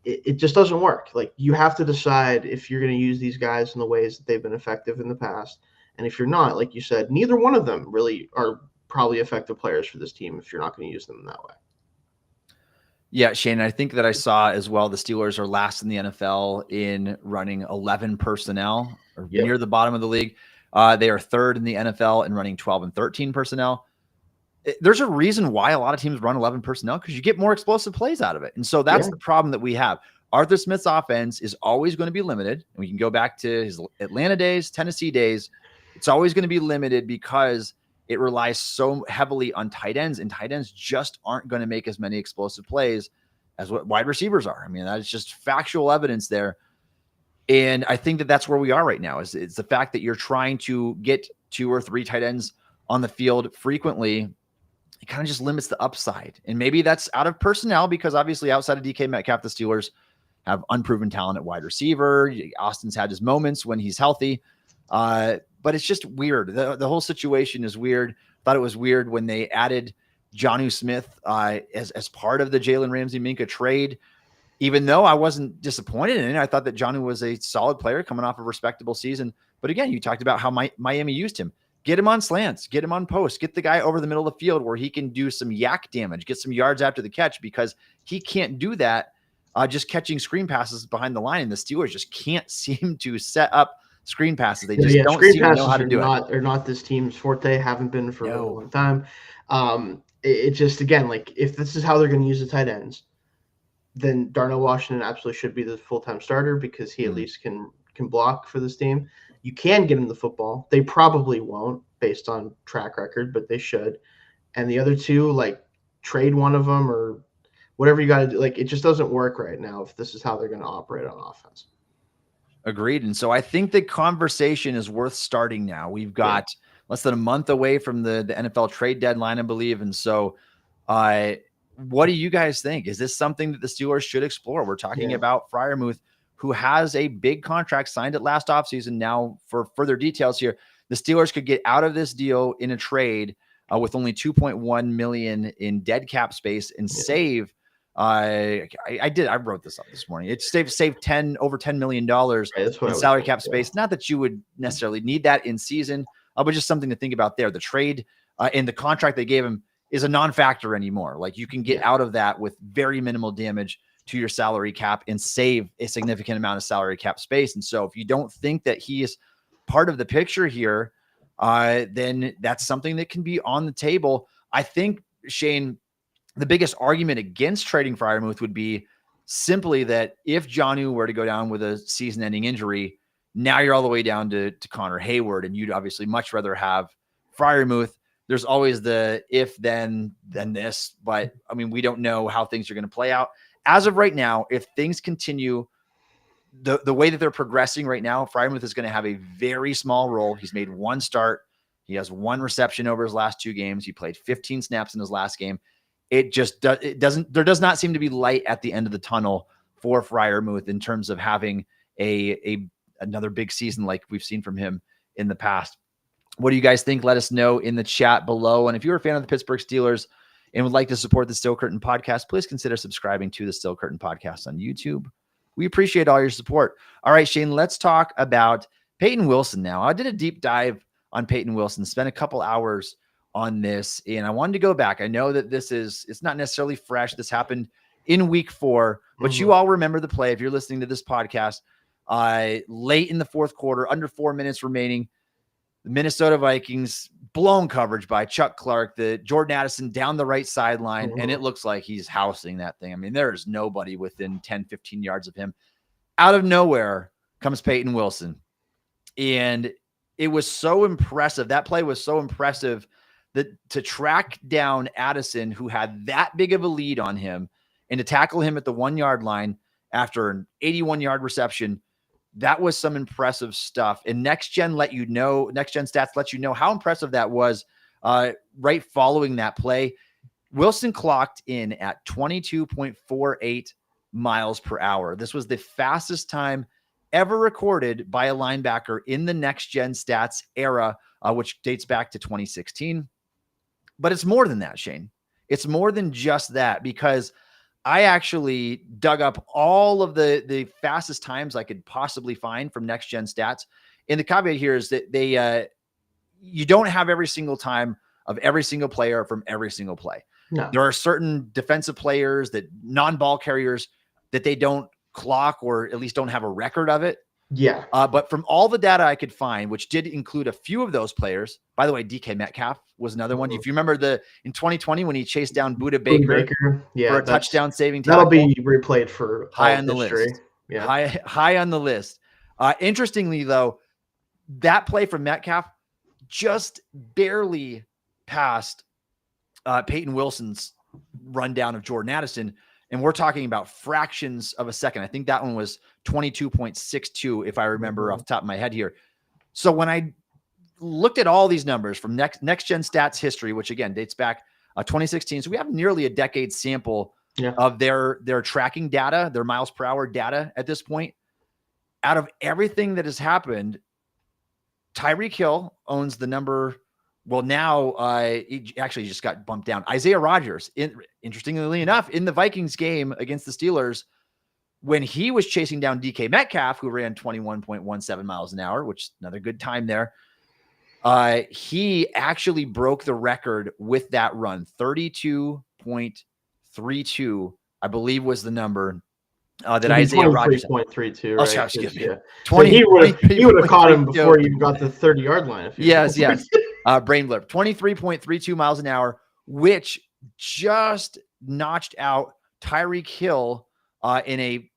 it just doesn't work. You have to decide if you're going to use these guys in the ways that they've been effective in the past. And if you're not, like you said, neither one of them really are probably effective players for this team if you're not going to use them in that way. Yeah, Shane, I think that I saw as well the Steelers are last in the NFL in running 11 personnel, or near the bottom of the league. They are third in the NFL in running 12 and 13 personnel. There's a reason why a lot of teams run 11 personnel, because you get more explosive plays out of it. And so that's the problem that we have. Arthur Smith's offense is always going to be limited. And we can go back to his Atlanta days, Tennessee days. It's always going to be limited because it relies so heavily on tight ends, and tight ends just aren't going to make as many explosive plays as what wide receivers are. I mean, that's just factual evidence there. And I think that that's where we are right now. It's the fact that you're trying to get 2 or 3 tight ends on the field frequently. It kind of just limits the upside. And maybe that's out of personnel, because obviously outside of DK Metcalf, the Steelers have unproven talent at wide receiver. Austin's had his moments when he's healthy. But it's just weird. The whole situation is weird. Thought it was weird when they added Jonnu Smith as part of the Jalen Ramsey-Minka trade, even though I wasn't disappointed in it. I thought that Jonnu was a solid player coming off a respectable season. But again, you talked about how Miami used him. Get him on slants, get him on posts, get the guy over the middle of the field where he can do some yak damage, get some yards after the catch, because he can't do that just catching screen passes behind the line. And the Steelers just can't seem to set up screen passes. They just don't seem to know how to do it. They're not this team's forte, haven't been for a long time. It just, again, if this is how they're going to use the tight ends, then Darnell Washington absolutely should be the full-time starter, because he at least can block for this team. You can get him the football. They probably won't based on track record, but they should. And the other two, trade one of them or whatever you got to do. It just doesn't work right now if this is how they're going to operate on offense. Agreed. And so I think the conversation is worth starting now. We've got less than a month away from the NFL trade deadline, I believe. And so what do you guys think? Is this something that the Steelers should explore? We're talking about Freiermuth, who has a big contract signed at last offseason. Now, for further details here, the Steelers could get out of this deal in a trade with only $2.1 million in dead cap space and save. I wrote this up this morning. It's saved over $10 million in salary cap space. Not that you would necessarily need that in season, but just something to think about there. The trade and the contract they gave him is a non-factor anymore. You can get out of that with very minimal damage to your salary cap and save a significant amount of salary cap space. And so if you don't think that he is part of the picture here, then that's something that can be on the table. I think, Shane, the biggest argument against trading Freiermuth would be simply that if Jonnu were to go down with a season-ending injury, now you're all the way down to Connor Hayward, and you'd obviously much rather have Freiermuth. There's always the if then this, but I mean, we don't know how things are going to play out. As of right now, if things continue the way that they're progressing right now, Freiermuth is going to have a very small role. He's made 1 start. He has 1 reception over his last 2 games. He played 15 snaps in his last game. There does not seem to be light at the end of the tunnel for Freiermuth in terms of having another big season like we've seen from him in the past. What do you guys think? Let us know in the chat below. And if you're a fan of the Pittsburgh Steelers and would like to support the Still Curtain podcast, please consider subscribing to the Still Curtain podcast on YouTube. We appreciate all your support. All right, Shane, let's talk about Payton Wilson now. I did a deep dive on Payton Wilson, spent a couple hours on this, and I wanted to go back. I know that it's not necessarily fresh. This happened in week 4, but you all remember the play if you're listening to this podcast. Late in the fourth quarter, under 4 minutes remaining, the Minnesota Vikings, blown coverage by Chuck Clark, the Jordan Addison down the right sideline, and it looks like he's housing that thing. I mean, there's nobody within 10, 15 yards of him. Out of nowhere comes Payton Wilson. And it was so impressive. That play was so impressive that to track down Addison, who had that big of a lead on him, and to tackle him at the 1-yard line after an 81-yard reception, that was some impressive stuff. And Next Gen Stats let you know how impressive that was right following that play. Wilson clocked in at 22.48 miles per hour. This was the fastest time ever recorded by a linebacker in the Next Gen Stats era, which dates back to 2016. But it's more than that, Shayne. It's more than just that, because I actually dug up all of the fastest times I could possibly find from Next Gen Stats. And the caveat here is that you don't have every single time of every single player from every single play. No. There are certain defensive players, that non-ball carriers, that they don't clock, or at least don't have a record of it. Yeah. But from all the data I could find, which did include a few of those players, by the way, DK Metcalf was another one. If you remember in 2020 when he chased down Budda Baker for a touchdown saving tackle, that'll be replayed for high on the history. list. Yeah. High on the list. Interestingly, though, that play from Metcalf just barely passed Payton Wilson's rundown of Jordan Addison. And we're talking about fractions of a second. I think that one was 22.62, if I remember off the top of my head here. So when I looked at all these numbers from Next Gen Stats history, which again dates back 2016, so we have nearly a decade sample of their tracking data, their miles per hour data at this point. Out of everything that has happened, Tyreek Hill owns the number. Well, now he actually just got bumped down. Isaiah Rodgers, interestingly enough, in the Vikings game against the Steelers, when he was chasing down DK Metcalf, who ran 21.17 miles an hour, which is another good time there, he actually broke the record with that run. 32.32, I believe, was the number that Isaiah Rodgers. 23.32. Right? Oh, excuse me. Yeah. 20, he would have caught him before you got the 30-yard line. Yes. Brain blip. 23.32 miles an hour, which just notched out Tyreek Hill in a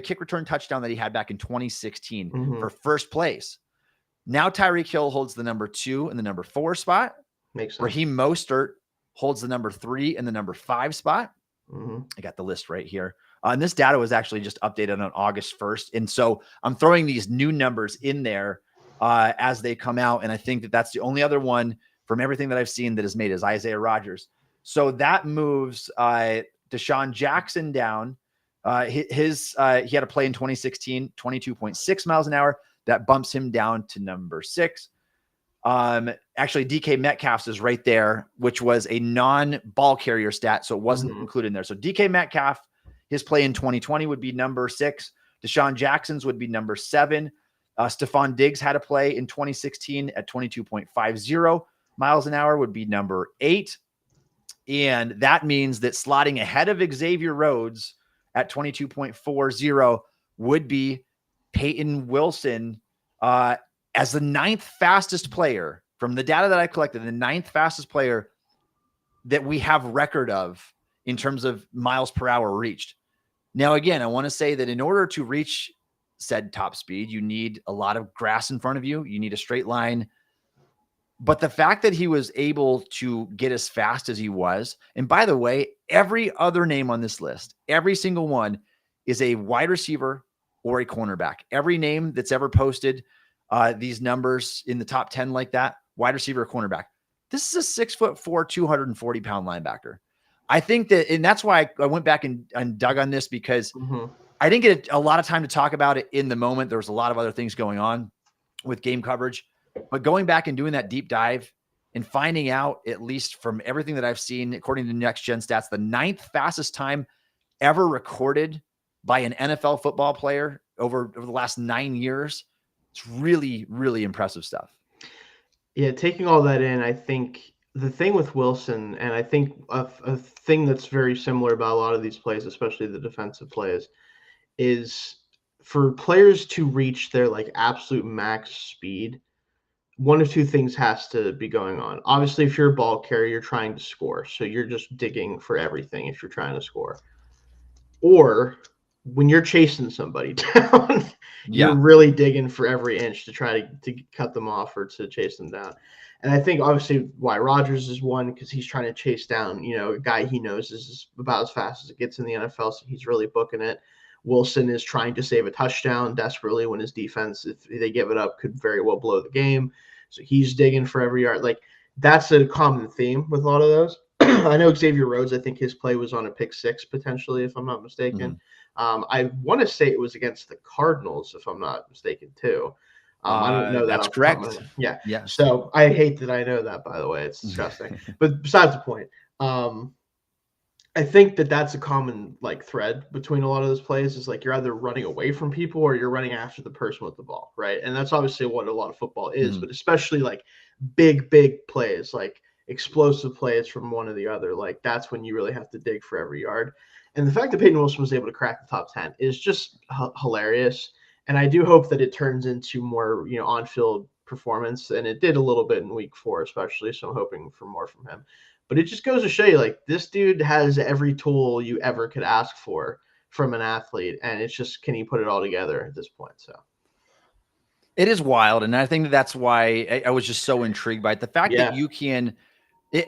kick return touchdown that he had back in 2016 for first place. Now Tyreek Hill holds the number 2 and the number 4 spot. Makes sense. Raheem Mostert holds the number 3 and the number 5 spot. I got the list right here. And this data was actually just updated on August 1st. And so I'm throwing these new numbers in there as they come out. And I think that that's the only other one from everything that I've seen that is made is Isaiah Rodgers. So that moves Deshaun Jackson down. He had a play in 2016, 22.6 miles an hour. That bumps him down to number 6. Actually, DK Metcalf's is right there, which was a non-ball carrier stat, so it wasn't included in there. So DK Metcalf, his play in 2020 would be number 6. Deshaun Jackson's would be number 7. Stephon Diggs had a play in 2016 at 22.50 miles an hour, would be number 8. And that means that slotting ahead of Xavier Rhodes at 22.40 would be Payton Wilson as the 9th fastest player from the data that I collected, the 9th fastest player that we have record of in terms of miles per hour reached. Now, again, I want to say that in order to reach said top speed, you need a lot of grass in front of you. You need a straight line. But the fact that he was able to get as fast as he was, and by the way, every other name on this list, every single one is a wide receiver or a cornerback. Every name that's ever posted these numbers in the top 10 like that, wide receiver or cornerback. This is a 6'4", 240-pound linebacker. I think that, and that's why I went back and dug on this, because I didn't get a lot of time to talk about it in the moment. There was a lot of other things going on with game coverage. But going back and doing that deep dive and finding out, at least from everything that I've seen, according to Next Gen Stats, the 9th fastest time ever recorded by an NFL football player over the last 9 years. It's really, really impressive stuff. Yeah, taking all that in, I think the thing with Wilson, and I think a thing that's very similar about a lot of these plays, especially the defensive plays, is for players to reach their like absolute max speed, one of two things has to be going on. Obviously, if you're a ball carrier, you're trying to score, so you're just digging for everything if you're trying to score. Or when you're chasing somebody down, you're really digging for every inch to try to cut them off or to chase them down. And I think obviously why Rodgers is one, because he's trying to chase down, a guy he knows is about as fast as it gets in the NFL, so he's really booking it. Wilson is trying to save a touchdown desperately when his defense, if they give it up, could very well blow the game. So he's digging for every yard. Like, that's a common theme with a lot of those. I know Xavier Rhodes, I think his play was on a pick six, potentially, if I'm not mistaken. I want to say it was against the Cardinals, if I'm not mistaken, too. I don't know that. That's correct. Yeah. Yes. So I hate that I know that, by the way. It's disgusting. But besides the point, I think that's a common like thread between a lot of those plays is like you're either running away from people or you're running after the person with the ball, right? And that's obviously what a lot of football is, but especially like big plays, like explosive plays from one or the other, like that's when you really have to dig for every yard. And the fact that Payton Wilson was able to crack the top 10 is just hilarious. And I do hope that it turns into more, on-field performance. And it did a little bit in week 4, especially. So I'm hoping for more from him. But it just goes to show you, like, this dude has every tool you ever could ask for from an athlete. And it's just, can he put it all together at this point? So it is wild. And I think that's why I was just so intrigued by it. The fact that you can,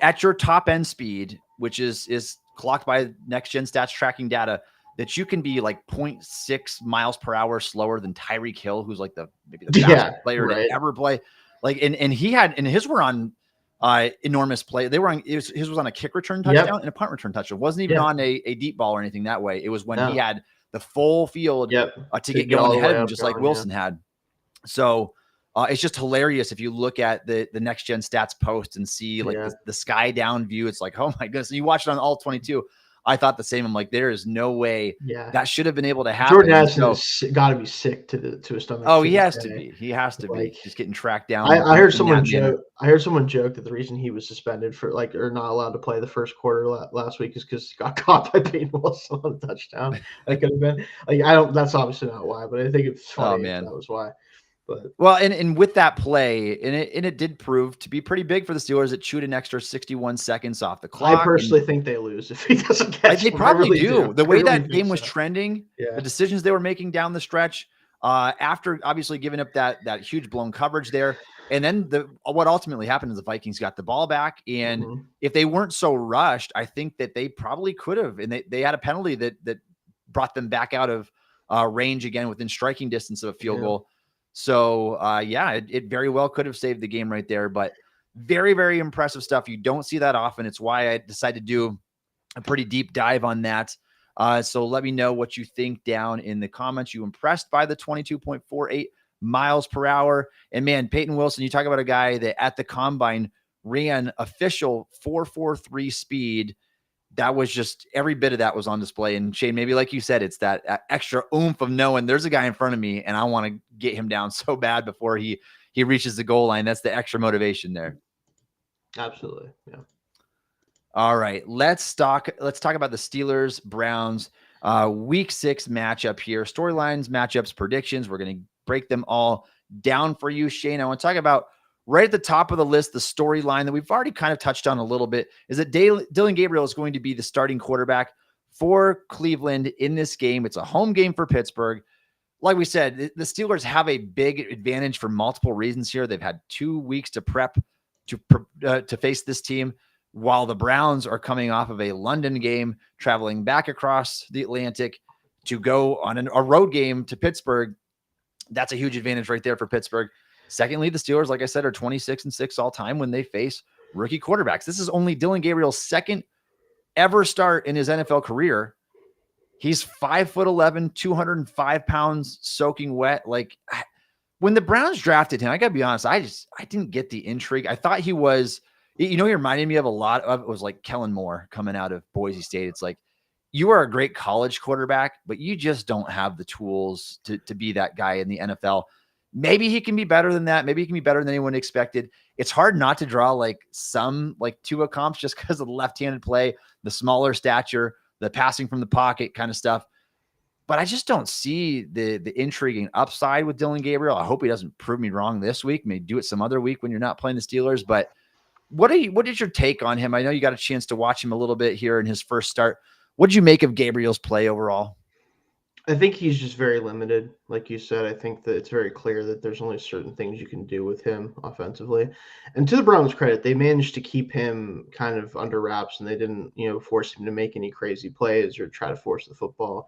at your top end speed, which is clocked by next gen stats tracking data, that you can be like 0.6 miles per hour slower than Tyreek Hill, who's like maybe the fastest player to ever play. Like, and his were on enormous play. His was on a kick return touchdown and a punt return touchdown. It wasn't even on a deep ball or anything that way. It was when he had the full field to get going ahead of him, just like Wilson had. So it's just hilarious if you look at the next gen stats post and see like the sky down view. It's like, oh my goodness. And you watch it on all 22. I thought the same. I'm like, there is no way that should have been able to happen. Jordan Addison has got to be sick to his stomach. Oh, he has to be. He has to be just getting tracked down. I heard someone joke. I heard someone joke that the reason he was suspended for or not allowed to play the first quarter last week is because he got caught by Payton Wilson on a touchdown. That could have been that's obviously not why, but I think it's funny. Oh, man. That was why. But well, and with that play, and it did prove to be pretty big for the Steelers. It chewed an extra 61 seconds off the clock. I personally think they lose if he doesn't catch. They probably do. The way that game was trending, the decisions they were making down the stretch, after obviously giving up that huge blown coverage there, and then what ultimately happened is the Vikings got the ball back, and if they weren't so rushed, I think that they probably could have, and they had a penalty that brought them back out of range again within striking distance of a field goal. So, it very well could have saved the game right there, but very, very impressive stuff. You don't see that often. It's why I decided to do a pretty deep dive on that. So let me know what you think down in the comments. You impressed by the 22.48 miles per hour? And man, Payton Wilson, you talk about a guy that at the combine ran official 4.43 speed. That was just every bit of that was on display. And Shayne, maybe like you said, it's that extra oomph of knowing there's a guy in front of me and I want to get him down so bad before he reaches the goal line. That's the extra motivation there. Absolutely. Yeah. All right. Let's talk about the Steelers Browns week 6 matchup here. Storylines, matchups, predictions. We're going to break them all down for you, Shayne. I want to talk about right at the top of the list, the storyline that we've already kind of touched on a little bit is that Dillon Gabriel is going to be the starting quarterback for Cleveland in this game. It's a home game for Pittsburgh. Like we said, the Steelers have a big advantage for multiple reasons here. They've had 2 weeks to prep to face this team, while the Browns are coming off of a London game, traveling back across the Atlantic to go on a road game to Pittsburgh. That's a huge advantage right there for Pittsburgh. Secondly, the Steelers, like I said, are 26-6 all time when they face rookie quarterbacks. This is only Dillon Gabriel's second ever start in his NFL career. He's 5'11", 205 pounds, soaking wet. Like, when the Browns drafted him, I gotta be honest, I didn't get the intrigue. I thought he was, he reminded me of a lot of, it was like Kellen Moore coming out of Boise State. It's like, you are a great college quarterback, but you just don't have the tools to be that guy in the NFL. Maybe he can be better than that. Maybe he can be better than anyone expected. It's hard not to draw like some like Tua comps just because of the left-handed play, the smaller stature, the passing from the pocket kind of stuff. But I just don't see the intriguing upside with Dillon Gabriel. I hope he doesn't prove me wrong this week. Maybe do it some other week when you're not playing the Steelers. But what is your take on him? I know you got a chance to watch him a little bit here in his first start. What did you make of Gabriel's play overall? I think he's just very limited. Like you said, I think that it's very clear that there's only certain things you can do with him offensively. And to the Browns' credit, they managed to keep him kind of under wraps, and they didn't, force him to make any crazy plays or try to force the football.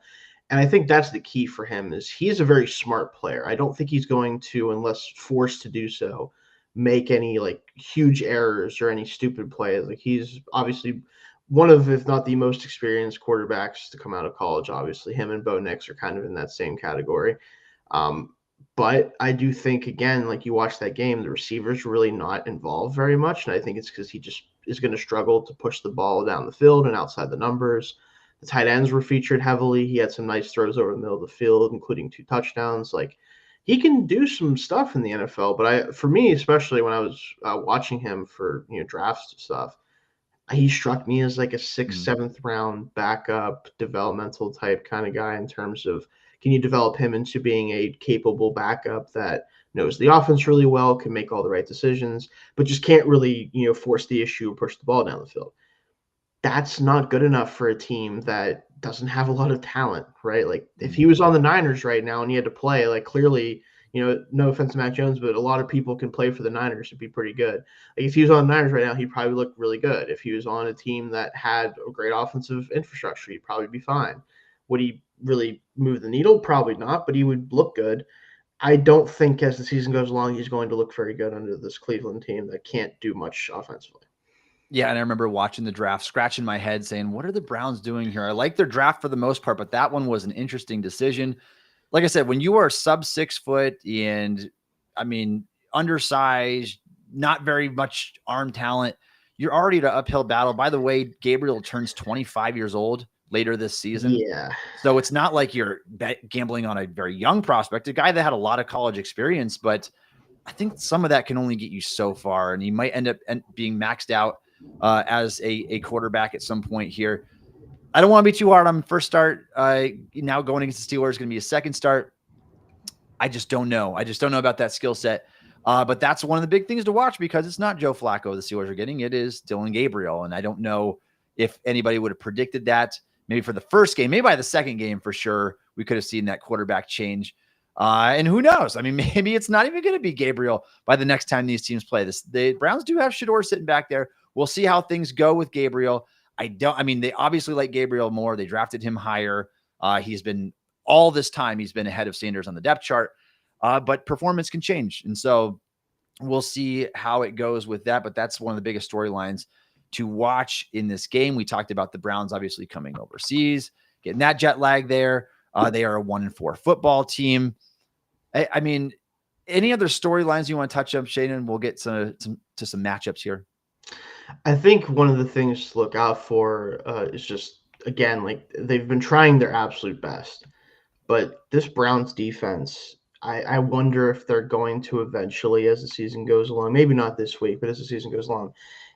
And I think that's the key for him is he's a very smart player. I don't think he's going to, unless forced to do so, make any like huge errors or any stupid plays. Like he's obviously one of, if not the most experienced quarterbacks to come out of college. Obviously, him and Bo Nix are kind of in that same category. But I do think, again, like you watch that game, the receivers really not involved very much. And I think it's because he just is going to struggle to push the ball down the field and outside the numbers. The tight ends were featured heavily. He had some nice throws over the middle of the field, including 2 touchdowns. Like he can do some stuff in the NFL. But for me, especially when I was watching him for drafts and stuff, he struck me as like a 6th, 7th round backup developmental type kind of guy in terms of can you develop him into being a capable backup that knows the offense really well, can make all the right decisions, but just can't really, force the issue or push the ball down the field. That's not good enough for a team that doesn't have a lot of talent, right? Like if he was on the Niners right now and he had to play, like clearly, no offense to Mac Jones, but a lot of people can play for the Niners and be pretty good. Like if he was on the Niners right now, he'd probably look really good. If he was on a team that had a great offensive infrastructure, he'd probably be fine. Would he really move the needle? Probably not, but he would look good. I don't think as the season goes along, he's going to look very good under this Cleveland team that can't do much offensively. Yeah, and I remember watching the draft, scratching my head saying, what are the Browns doing here? I like their draft for the most part, but that one was an interesting decision. Like I said, when you are sub 6 foot and undersized, not very much arm talent, you're already at an uphill battle. By the way, Gabriel turns 25 years old later this season. Yeah. So it's not like you're gambling on a very young prospect, a guy that had a lot of college experience, but I think some of that can only get you so far, and he might end up being maxed out as a quarterback at some point here. I don't want to be too hard on first start. Now going against the Steelers is going to be a second start. I just don't know. I just don't know about that skill set. But that's one of the big things to watch because it's not Joe Flacco the Steelers are getting. It is Dillon Gabriel. And I don't know if anybody would have predicted that maybe for the first game, maybe by the second game for sure, we could have seen that quarterback change. And who knows? I mean, maybe it's not even going to be Gabriel by the next time these teams play this. The Browns do have Shador sitting back there. We'll see how things go with Gabriel. They obviously like Gabriel more. They drafted him higher. He's been all this time, he's been ahead of Sanders on the depth chart, but performance can change. And so we'll see how it goes with that. But that's one of the biggest storylines to watch in this game. We talked about the Browns obviously coming overseas, getting that jet lag there. They are a 1-4 football team. I mean, any other storylines you want to touch up, Shayne, and we'll get to some matchups here. I think one of the things to look out for is just, again, like they've been trying their absolute best, but this Browns defense, I wonder if they're going to eventually, as the season goes along, maybe not this week, but as the season goes along,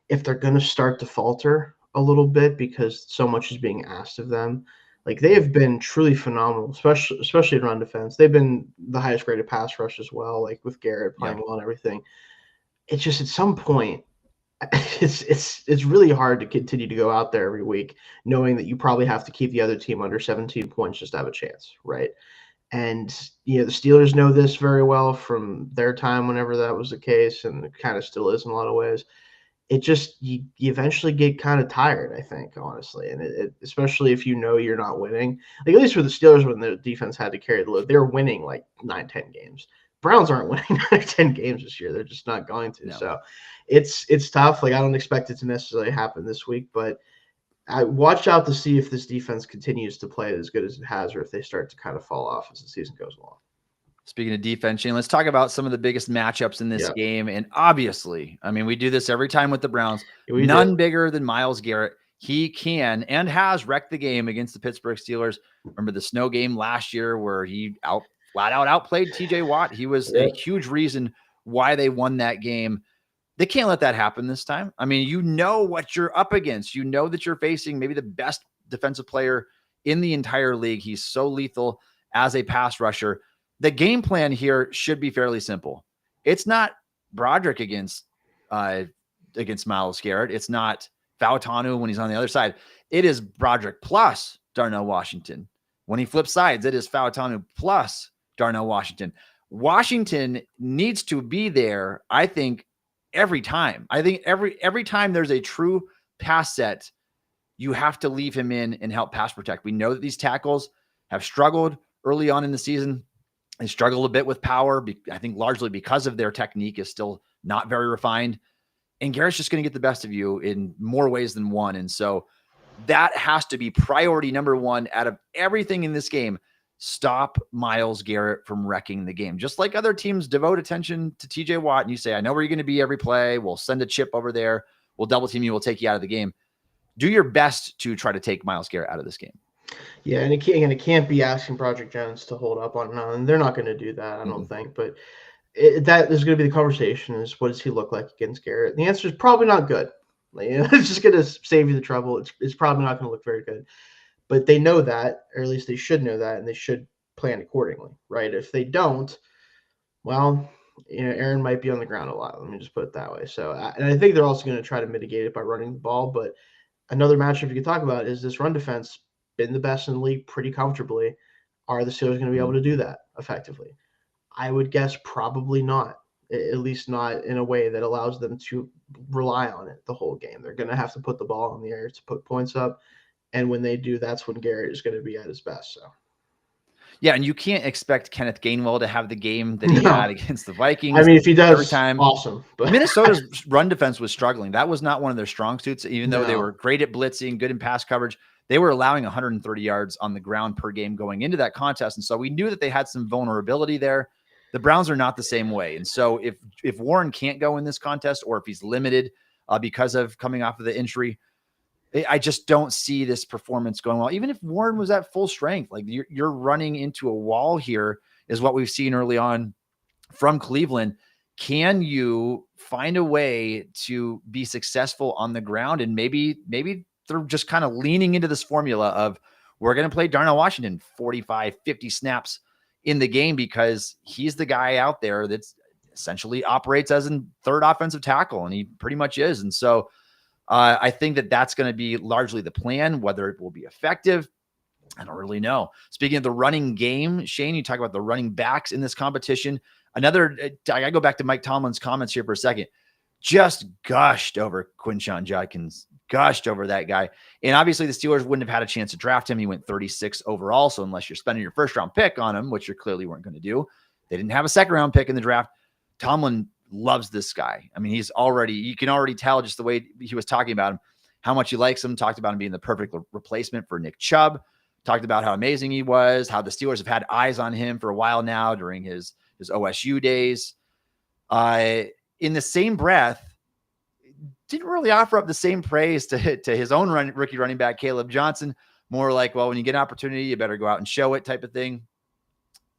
if they're going to start to falter a little bit because so much is being asked of them. Like they have been truly phenomenal, especially in run defense. They've been the highest graded pass rush as well, like with Garrett playing well and everything. It's just at some point, it's really hard to continue to go out there every week knowing that you probably have to keep the other team under 17 points just to have a chance, right? And the Steelers know this very well from their time whenever that was the case, and it kind of still is in a lot of ways. It just you eventually get kind of tired, I think, honestly, and it especially if you're not winning. Like at least for the Steelers, when the defense had to carry the load, they're winning like 9-10 games. Browns aren't winning 9-10 games this year. They're just not going to. No. So it's tough. Like I don't expect it to necessarily happen this week, but I watch out to see if this defense continues to play as good as it has, or if they start to kind of fall off as the season goes along. Speaking of defense, Shayne, let's talk about some of the biggest matchups in this game. And obviously, I mean, we do this every time with the Browns. None bigger than Myles Garrett. He can and has wrecked the game against the Pittsburgh Steelers. Remember the snow game last year where he flat out outplayed TJ Watt. He was a huge reason why they won that game. They can't let that happen this time. I mean, you know what you're up against. You know that you're facing maybe the best defensive player in the entire league. He's so lethal as a pass rusher. The game plan here should be fairly simple. It's not Broderick against Myles Garrett. It's not Fautanu when he's on the other side. It is Broderick plus Darnell Washington. When he flips sides, it is Fautanu plus Darnell Washington. Washington needs to be there, I think, every time. I think every time there's a true pass set, you have to leave him in and help pass protect. We know that these tackles have struggled early on in the season. They struggle a bit with power, I think largely because of their technique is still not very refined. And Garrett's just going to get the best of you in more ways than one. And so that has to be priority number one out of everything in this game. Stop Myles Garrett from wrecking the game. Just like other teams devote attention to TJ Watt and you say, I know where you're going to be every play. We'll send a chip over there. We'll double team you. We'll take you out of the game. Do your best to try to take Myles Garrett out of this game. Yeah, and it can't be asking Project Jones to hold up on none. They're not going to do that, I don't think. But that is going to be the conversation: is what does he look like against Garrett? And the answer is probably not good. Like, it's just going to save you the trouble. It's probably not going to look very good. But they know that, or at least they should know that, and they should plan accordingly, right? If they don't, well, Aaron might be on the ground a lot. Let me just put it that way. So, and I think they're also going to try to mitigate it by running the ball. But another matchup you could talk about is this run defense. Been the best in the league pretty comfortably. Are the Steelers going to be able to do that effectively? I would guess probably not, at least not in a way that allows them to rely on it the whole game. They're going to have to put the ball in the air to put points up. And when they do, that's when Garrett is going to be at his best. So, yeah, and you can't expect Kenneth Gainwell to have the game that he had against the Vikings. I mean, if he does, every time, awesome. But Minnesota's run defense was struggling. That was not one of their strong suits, even though they were great at blitzing, good in pass coverage. They were allowing 130 yards on the ground per game going into that contest. And so we knew that they had some vulnerability there. The Browns are not the same way. And so if Warren can't go in this contest, or if he's limited because of coming off of the injury, I just don't see this performance going well. Even if Warren was at full strength, like you're running into a wall here is what we've seen early on from Cleveland. Can you find a way to be successful on the ground? And maybe they're just kind of leaning into this formula of we're going to play Darnell Washington 45, 50 snaps in the game because he's the guy out there that's essentially operates as a third offensive tackle, and he pretty much is. And so I think that's going to be largely the plan. Whether it will be effective, I don't really know. Speaking of the running game, Shayne, you talk about the running backs in this competition. I got to go back to Mike Tomlin's comments here for a second. Just gushed over Quinshon Judkins, gushed over that guy. And obviously the Steelers wouldn't have had a chance to draft him. He went 36 overall. So unless you're spending your first round pick on him, which you clearly weren't going to do, they didn't have a second round pick in the draft. Tomlin loves this guy. I mean, you can already tell just the way he was talking about him, how much he likes him, talked about him being the perfect replacement for Nick Chubb, talked about how amazing he was, how the Steelers have had eyes on him for a while now during his OSU days. In the same breath, didn't really offer up the same praise to his own rookie running back, Caleb Johnson. More like, well, when you get an opportunity, you better go out and show it type of thing.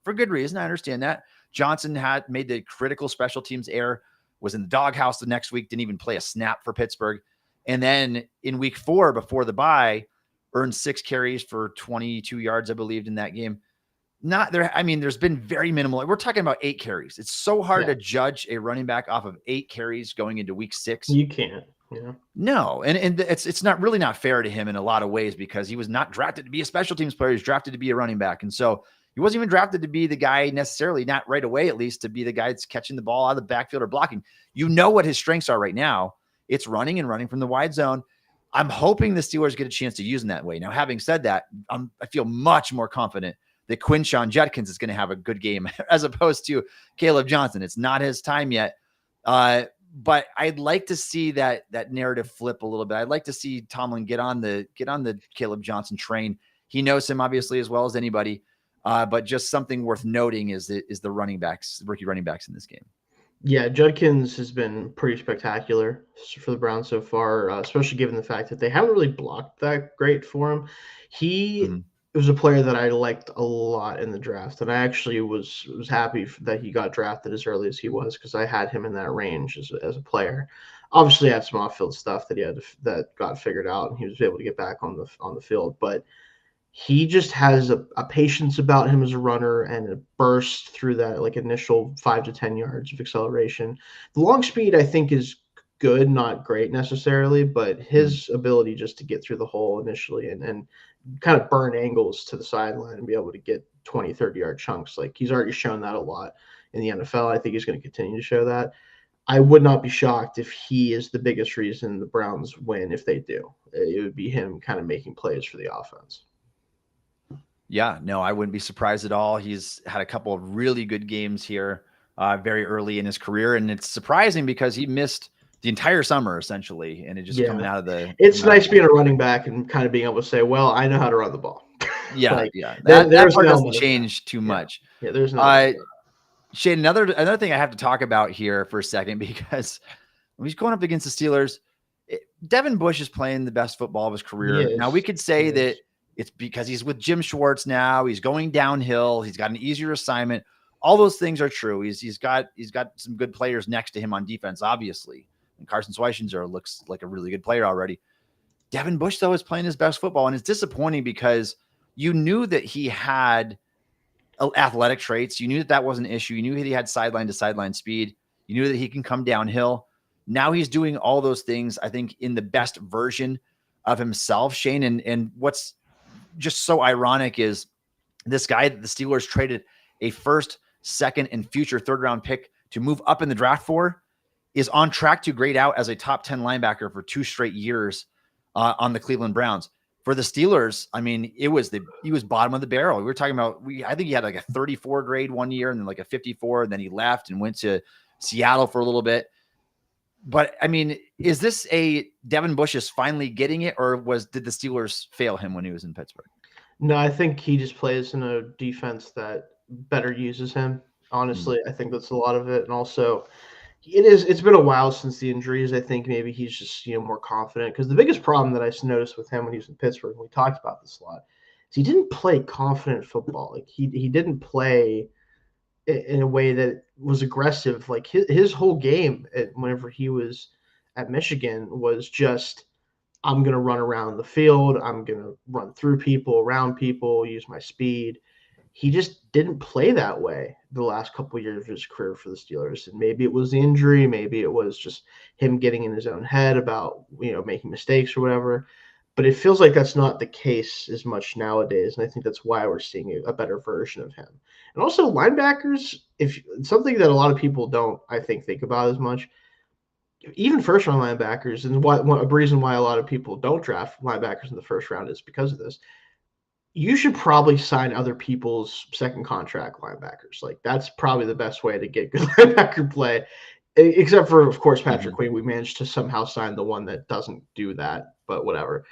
For good reason. I understand that. Johnson had made the critical special teams error, was in the doghouse the next week, didn't even play a snap for Pittsburgh. And then in week 4, before the bye, earned 6 carries for 22 yards, I believe, in that game. Not there. I mean, there's been very minimal. We're talking about 8 carries. It's so hard to judge a running back off of 8 carries going into week 6. You can't. Yeah. No, and it's not really not fair to him in a lot of ways because he was not drafted to be a special teams player. He was drafted to be a running back. And so he wasn't even drafted to be the guy necessarily, not right away, at least, to be the guy that's catching the ball out of the backfield or blocking. You know what his strengths are right now. It's running and running from the wide zone. I'm hoping the Steelers get a chance to use him that way. Now, having said that, I feel much more confident that Quinshon Judkins is going to have a good game as opposed to Caleb Johnson. It's not his time yet. But I'd like to see that narrative flip a little bit. I'd like to see Tomlin get on the Caleb Johnson train. He knows him obviously as well as anybody. But just something worth noting is the rookie running backs in this game. Yeah, Judkins has been pretty spectacular for the Browns so far, especially given the fact that they haven't really blocked that great for him. He it was a player that I liked a lot in the draft, and I actually was happy that he got drafted as early as he was because I had him in that range as a player. Obviously, had some off-field stuff that got figured out, and he was able to get back on the field. But he just has a patience about him as a runner and a burst through that like initial 5 to 10 yards of acceleration. The long speed I think is good, not great necessarily, but his ability just to get through the hole initially and kind of burn angles to the sideline and be able to get 20, 30-yard chunks. Like he's already shown that a lot in the NFL. I think he's going to continue to show that. I would not be shocked if he is the biggest reason the Browns win if they do. It would be him kind of making plays for the offense. Yeah, no, I wouldn't be surprised at all. He's had a couple of really good games here very early in his career. And it's surprising because he missed the entire summer essentially. And it just coming out of the. It's nice being a running back and kind of being able to say, well, I know how to run the ball. Yeah. Like, yeah. That part doesn't change too much. Yeah, there's no. Shayne, another thing I have to talk about here for a second, because when he's going up against the Steelers, Devin Bush is playing the best football of his career. Now we could say that it's because he's with Jim Schwartz now. He's going downhill. He's got an easier assignment. All those things are true. He's got some good players next to him on defense, obviously. And Carson Schweitzender looks like a really good player already. Devin Bush, though, is playing his best football, and it's disappointing because you knew that he had athletic traits. You knew that was an issue. You knew that he had sideline to sideline speed. You knew that he can come downhill. Now he's doing all those things, I think, in the best version of himself, Shayne. And what's just so ironic is this guy that the Steelers traded a first, second, and future third-round pick to move up in the draft for is on track to grade out as a top 10 linebacker for 2 straight years on the Cleveland Browns. For the Steelers, I mean, he was bottom of the barrel. We were talking about, I think he had like a 34 grade one year and then like a 54, and then he left and went to Seattle for a little bit. But I mean, is this a Devin Bush is finally getting it, or did the Steelers fail him when he was in Pittsburgh? No, I think he just plays in a defense that better uses him. Honestly, I think that's a lot of it. And also, it's been a while since the injuries. I think maybe he's just, more confident, because the biggest problem that I noticed with him when he was in Pittsburgh, and we talked about this a lot, is he didn't play confident football. Like he didn't play in a way that was aggressive. Like his whole game whenever he was at Michigan was just, I'm going to run around the field. I'm going to run through people, around people, use my speed. He just didn't play that way the last couple of years of his career for the Steelers. And maybe it was the injury. Maybe it was just him getting in his own head about, making mistakes or whatever. But it feels like that's not the case as much nowadays. And I think that's why we're seeing a better version of him. And also linebackers, if something that a lot of people don't, I think about as much, even first-round linebackers, and a reason why a lot of people don't draft linebackers in the first round is because of this. You should probably sign other people's second contract linebackers. Like that's probably the best way to get good linebacker play, except for, of course, Patrick Queen. We managed to somehow sign the one that doesn't do that, but whatever.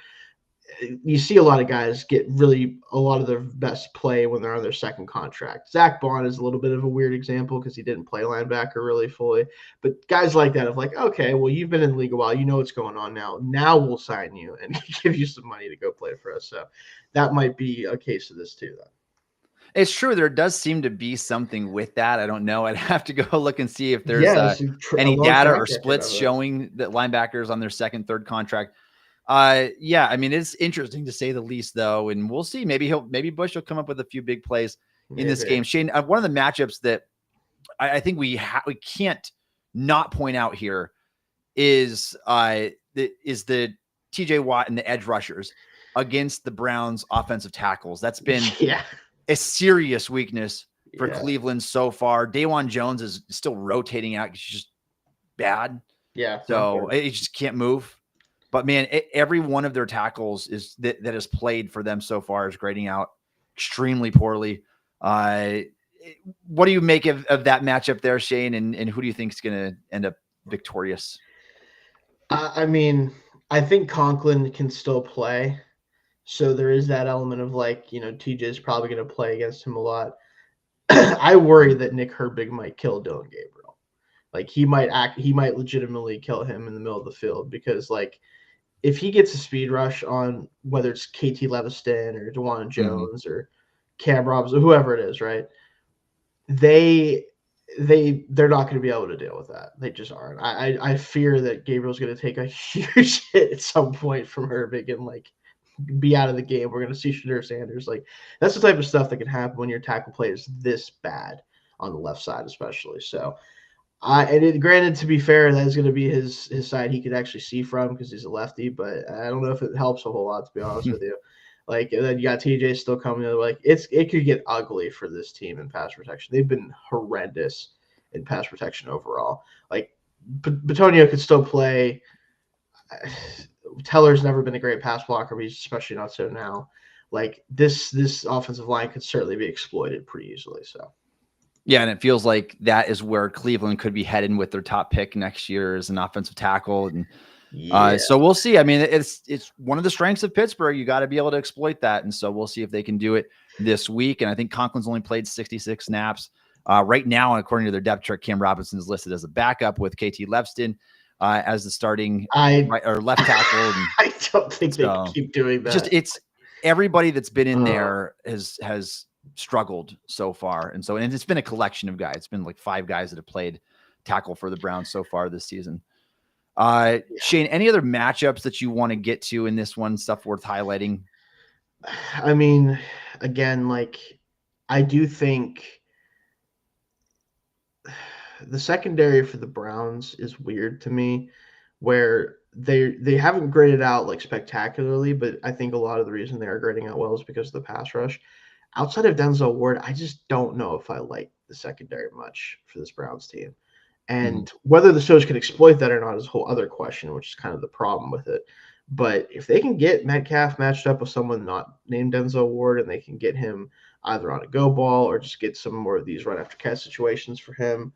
You see a lot of guys get really a lot of their best play when they're on their second contract. Zach Bond is a little bit of a weird example because he didn't play linebacker really fully. But guys like that, of like, okay, well, you've been in the league a while. You know what's going on now. Now we'll sign you and give you some money to go play for us. So that might be a case of this too, though. It's true. There does seem to be something with that. I don't know. I'd have to go look and see if there's any data or splits showing that linebackers on their second, third contract. Yeah, I mean, it's interesting to say the least, though, and we'll see. Maybe Bush will come up with a few big plays in this game. Shayne, one of the matchups that I think we can't not point out here is the TJ Watt and the edge rushers against the Browns offensive tackles. That's been a serious weakness for Cleveland so far. Dawan Jones is still rotating out. He's just bad. Yeah. So he just can't move. But man, every one of their tackles that has played for them so far is grading out extremely poorly. What do you make of that matchup there, Shayne? And who do you think is going to end up victorious? I mean, I think Conklin can still play. So there is that element of like, TJ is probably going to play against him a lot. I worry that Nick Herbig might kill Dylan Gabriel. Like he might legitimately kill him in the middle of the field because like if he gets a speed rush on whether it's KT Leviston or DeJuan Jones or Cam Robinson, whoever it is, right? They're not going to be able to deal with that. They just aren't. I fear that Gabriel's going to take a huge hit at some point from Herbig and like be out of the game. We're going to see Shadur Sanders. Like that's the type of stuff that can happen when your tackle play is this bad on the left side, especially. So, granted, to be fair, that is going to be his side he could actually see from because he's a lefty. But I don't know if it helps a whole lot, to be honest with you. Like, and then you got TJ still coming in. Like, it could get ugly for this team in pass protection. They've been horrendous in pass protection overall. Like, Bitonio could still play. Teller's never been a great pass blocker, but he's especially not so now. Like, this offensive line could certainly be exploited pretty easily. So. Yeah, and it feels like that is where Cleveland could be heading with their top pick next year as an offensive tackle. And so we'll see. I mean, it's one of the strengths of Pittsburgh. You got to be able to exploit that. And so we'll see if they can do it this week. And I think Conklin's only played 66 snaps. Right now, according to their depth chart, Cam Robinson is listed as a backup with KT Leviston as the starting right, or left tackle. And I don't think they can keep doing that. It's everybody that's been in there has struggled so far. And it's been a collection of guys. It's been like 5 guys that have played tackle for the Browns so far this season. Shayne, any other matchups that you want to get to in this one, stuff worth highlighting? I mean, again, like I do think the secondary for the Browns is weird to me, where they haven't graded out like spectacularly, but I think a lot of the reason they are grading out well is because of the pass rush. Outside of Denzel Ward, I just don't know if I like the secondary much for this Browns team. And whether the Steelers can exploit that or not is a whole other question, which is kind of the problem with it. But if they can get Metcalf matched up with someone not named Denzel Ward and they can get him either on a go ball or just get some more of these run after catch situations for him,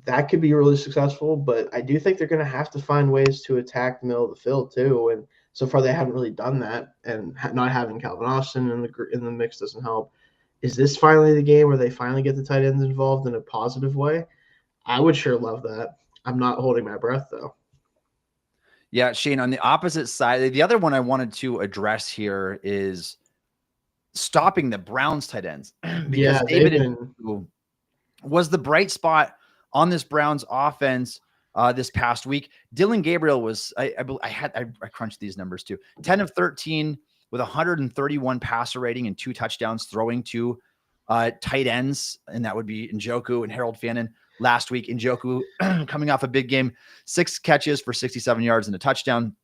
that could be really successful. But I do think they're going to have to find ways to attack the middle of the field too. And so far they haven't really done that. And not having Calvin Austin in the mix doesn't help. Is this finally the game where they finally get the tight ends involved in a positive way? I would sure love that. I'm not holding my breath, though. Yeah, Shayne, on the opposite side, the other one I wanted to address here is stopping the Browns tight ends. Because David was the bright spot on this Browns offense this past week. Dillon Gabriel was, I crunched these numbers too, 10 of 13 with 131 passer rating and 2 touchdowns throwing to tight ends, and that would be Njoku and Harold Fannin. Last week, Njoku coming off a big game, 6 catches for 67 yards and a touchdown,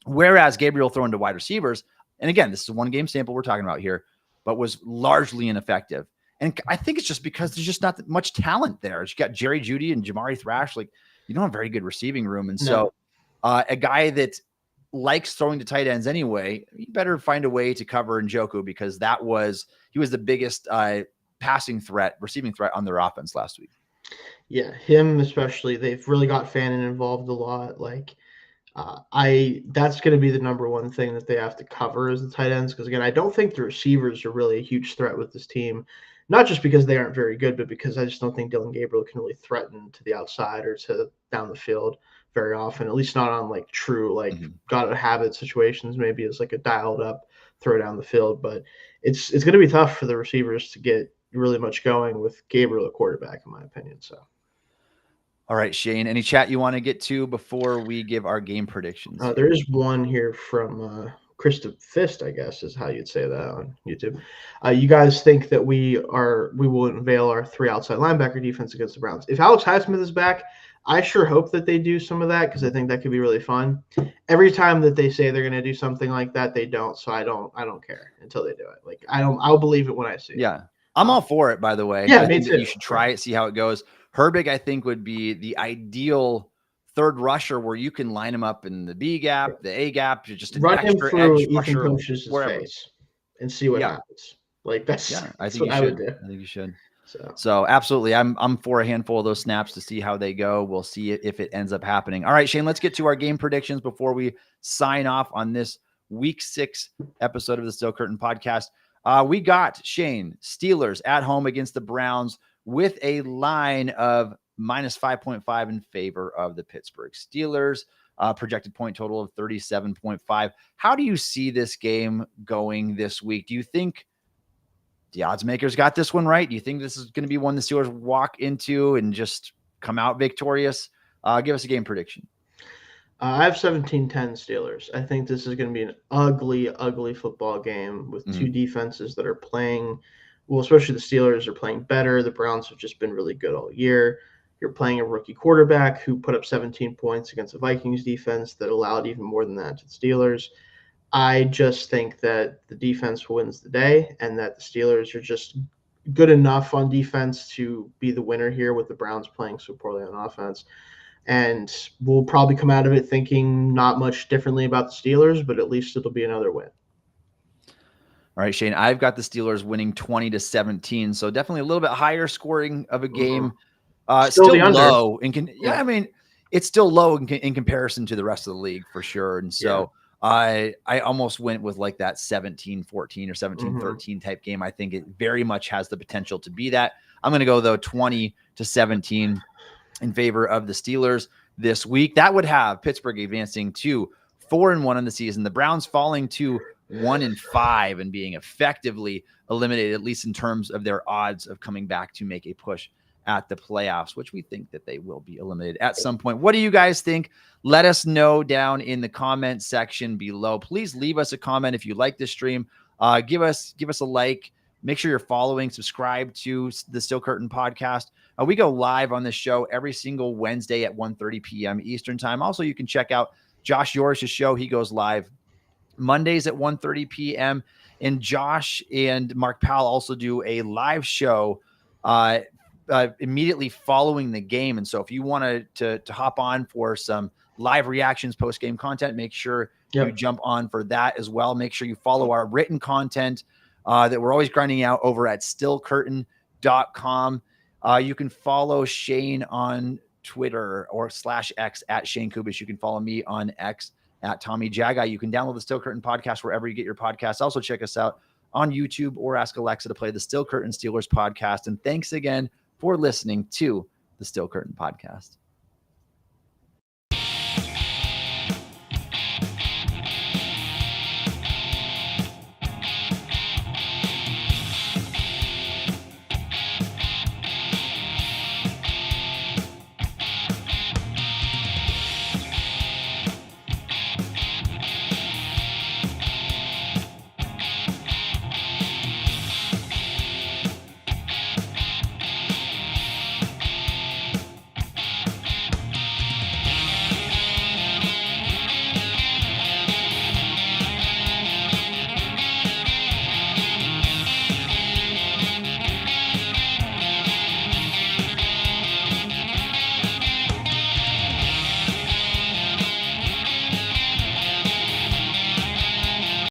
whereas Gabriel throwing to wide receivers, and again, this is a 1-game sample we're talking about here, but was largely ineffective. And I think it's just because there's just not much talent there. You got Jerry Jeudy and Jamari Thrash. Like, you don't have very good receiving room. And so a guy that likes throwing to tight ends anyway, you better find a way to cover Njoku, because he was the biggest receiving threat on their offense last week. Yeah, him especially. They've really got Fannin involved a lot. Like, that's going to be the number one thing that they have to cover is the tight ends. Because again, I don't think the receivers are really a huge threat with this team. Not just because they aren't very good, but because I just don't think Dillon Gabriel can really threaten to the outside or to down the field very often. At least not on like true got to have it situations. Maybe it's like a dialed up throw down the field, but it's going to be tough for the receivers to get really much going with Gabriel at quarterback, in my opinion. So. All right, Shayne, any chat you want to get to before we give our game predictions? There is one here from Krista Fist, I guess is how you'd say that on YouTube. You guys think that we will unveil our 3 outside linebacker defense against the Browns. If Alex Highsmith is back, I sure hope that they do some of that, because I think that could be really fun. Every time that they say they're going to do something like that, they don't. So I don't care until they do it. Like I'll believe it when I see it. Yeah. I'm all for it, by the way. Yeah, I me think too. You should try it, see how it goes. Herbig, I think, would be the ideal third rusher where you can line him up in the B gap, the A gap, just an run extra him through edge rusher, Ethan Poach's face and see what happens. Like that's I think what I would do. I think you should. So absolutely, I'm for a handful of those snaps to see how they go. We'll see if it ends up happening. All right, Shayne, let's get to our game predictions before we sign off on this Week 6 episode of the Steel Curtain Podcast. We got Shayne Steelers at home against the Browns with a line of -5.5 in favor of the Pittsburgh Steelers. projected point total of 37.5. How do you see this game going this week? Do you think the odds makers got this one right? Do you think this is going to be one the Steelers walk into and just come out victorious? Give us a game prediction. I have 17-10 Steelers. I think this is going to be an ugly, ugly football game with two defenses that are playing well, especially the Steelers are playing better. The Browns have just been really good all year. You're playing a rookie quarterback who put up 17 points against the Vikings defense that allowed even more than that to the Steelers. I just think that the defense wins the day and that the Steelers are just good enough on defense to be the winner here with the Browns playing so poorly on offense. And we'll probably come out of it thinking not much differently about the Steelers, but at least it'll be another win. All right, Shayne, I've got the Steelers winning 20-17. So definitely a little bit higher scoring of a game. Still low. I mean, it's still low in comparison to the rest of the league for sure. And so I almost went with like that 17-14 or 17-13 type game. I think it very much has the potential to be that. I'm going to go, though, 20-17 in favor of the Steelers this week. That would have Pittsburgh advancing to 4-1 in the season. The Browns falling to 1-5 and being effectively eliminated, at least in terms of their odds of coming back to make a push at the playoffs, which we think that they will be eliminated at some point. What do you guys think? Let us know down in the comment section below. Please leave us a comment if you like this stream. Give us a like. Make sure you're following, subscribe to the Steel Curtain podcast. We go live on this show every single Wednesday at 1:30 p.m. Eastern time. Also, you can check out Josh Yorish's show. He goes live Mondays at 1:30 p.m. And Josh and Mark Powell also do a live show immediately following the game. And so if you want to hop on for some live reactions, post-game content, make sure you jump on for that as well. Make sure you follow our written content that we're always grinding out over at stillcurtain.com. You can follow Shayne on Twitter or /X at Shayne Kubas. You can follow me on X at Tommy Jaggi. You can download the Steel Curtain podcast wherever you get your podcasts. Also check us out on YouTube or ask Alexa to play the Steel Curtain Steelers podcast. And thanks again for listening to the Steel Curtain podcast.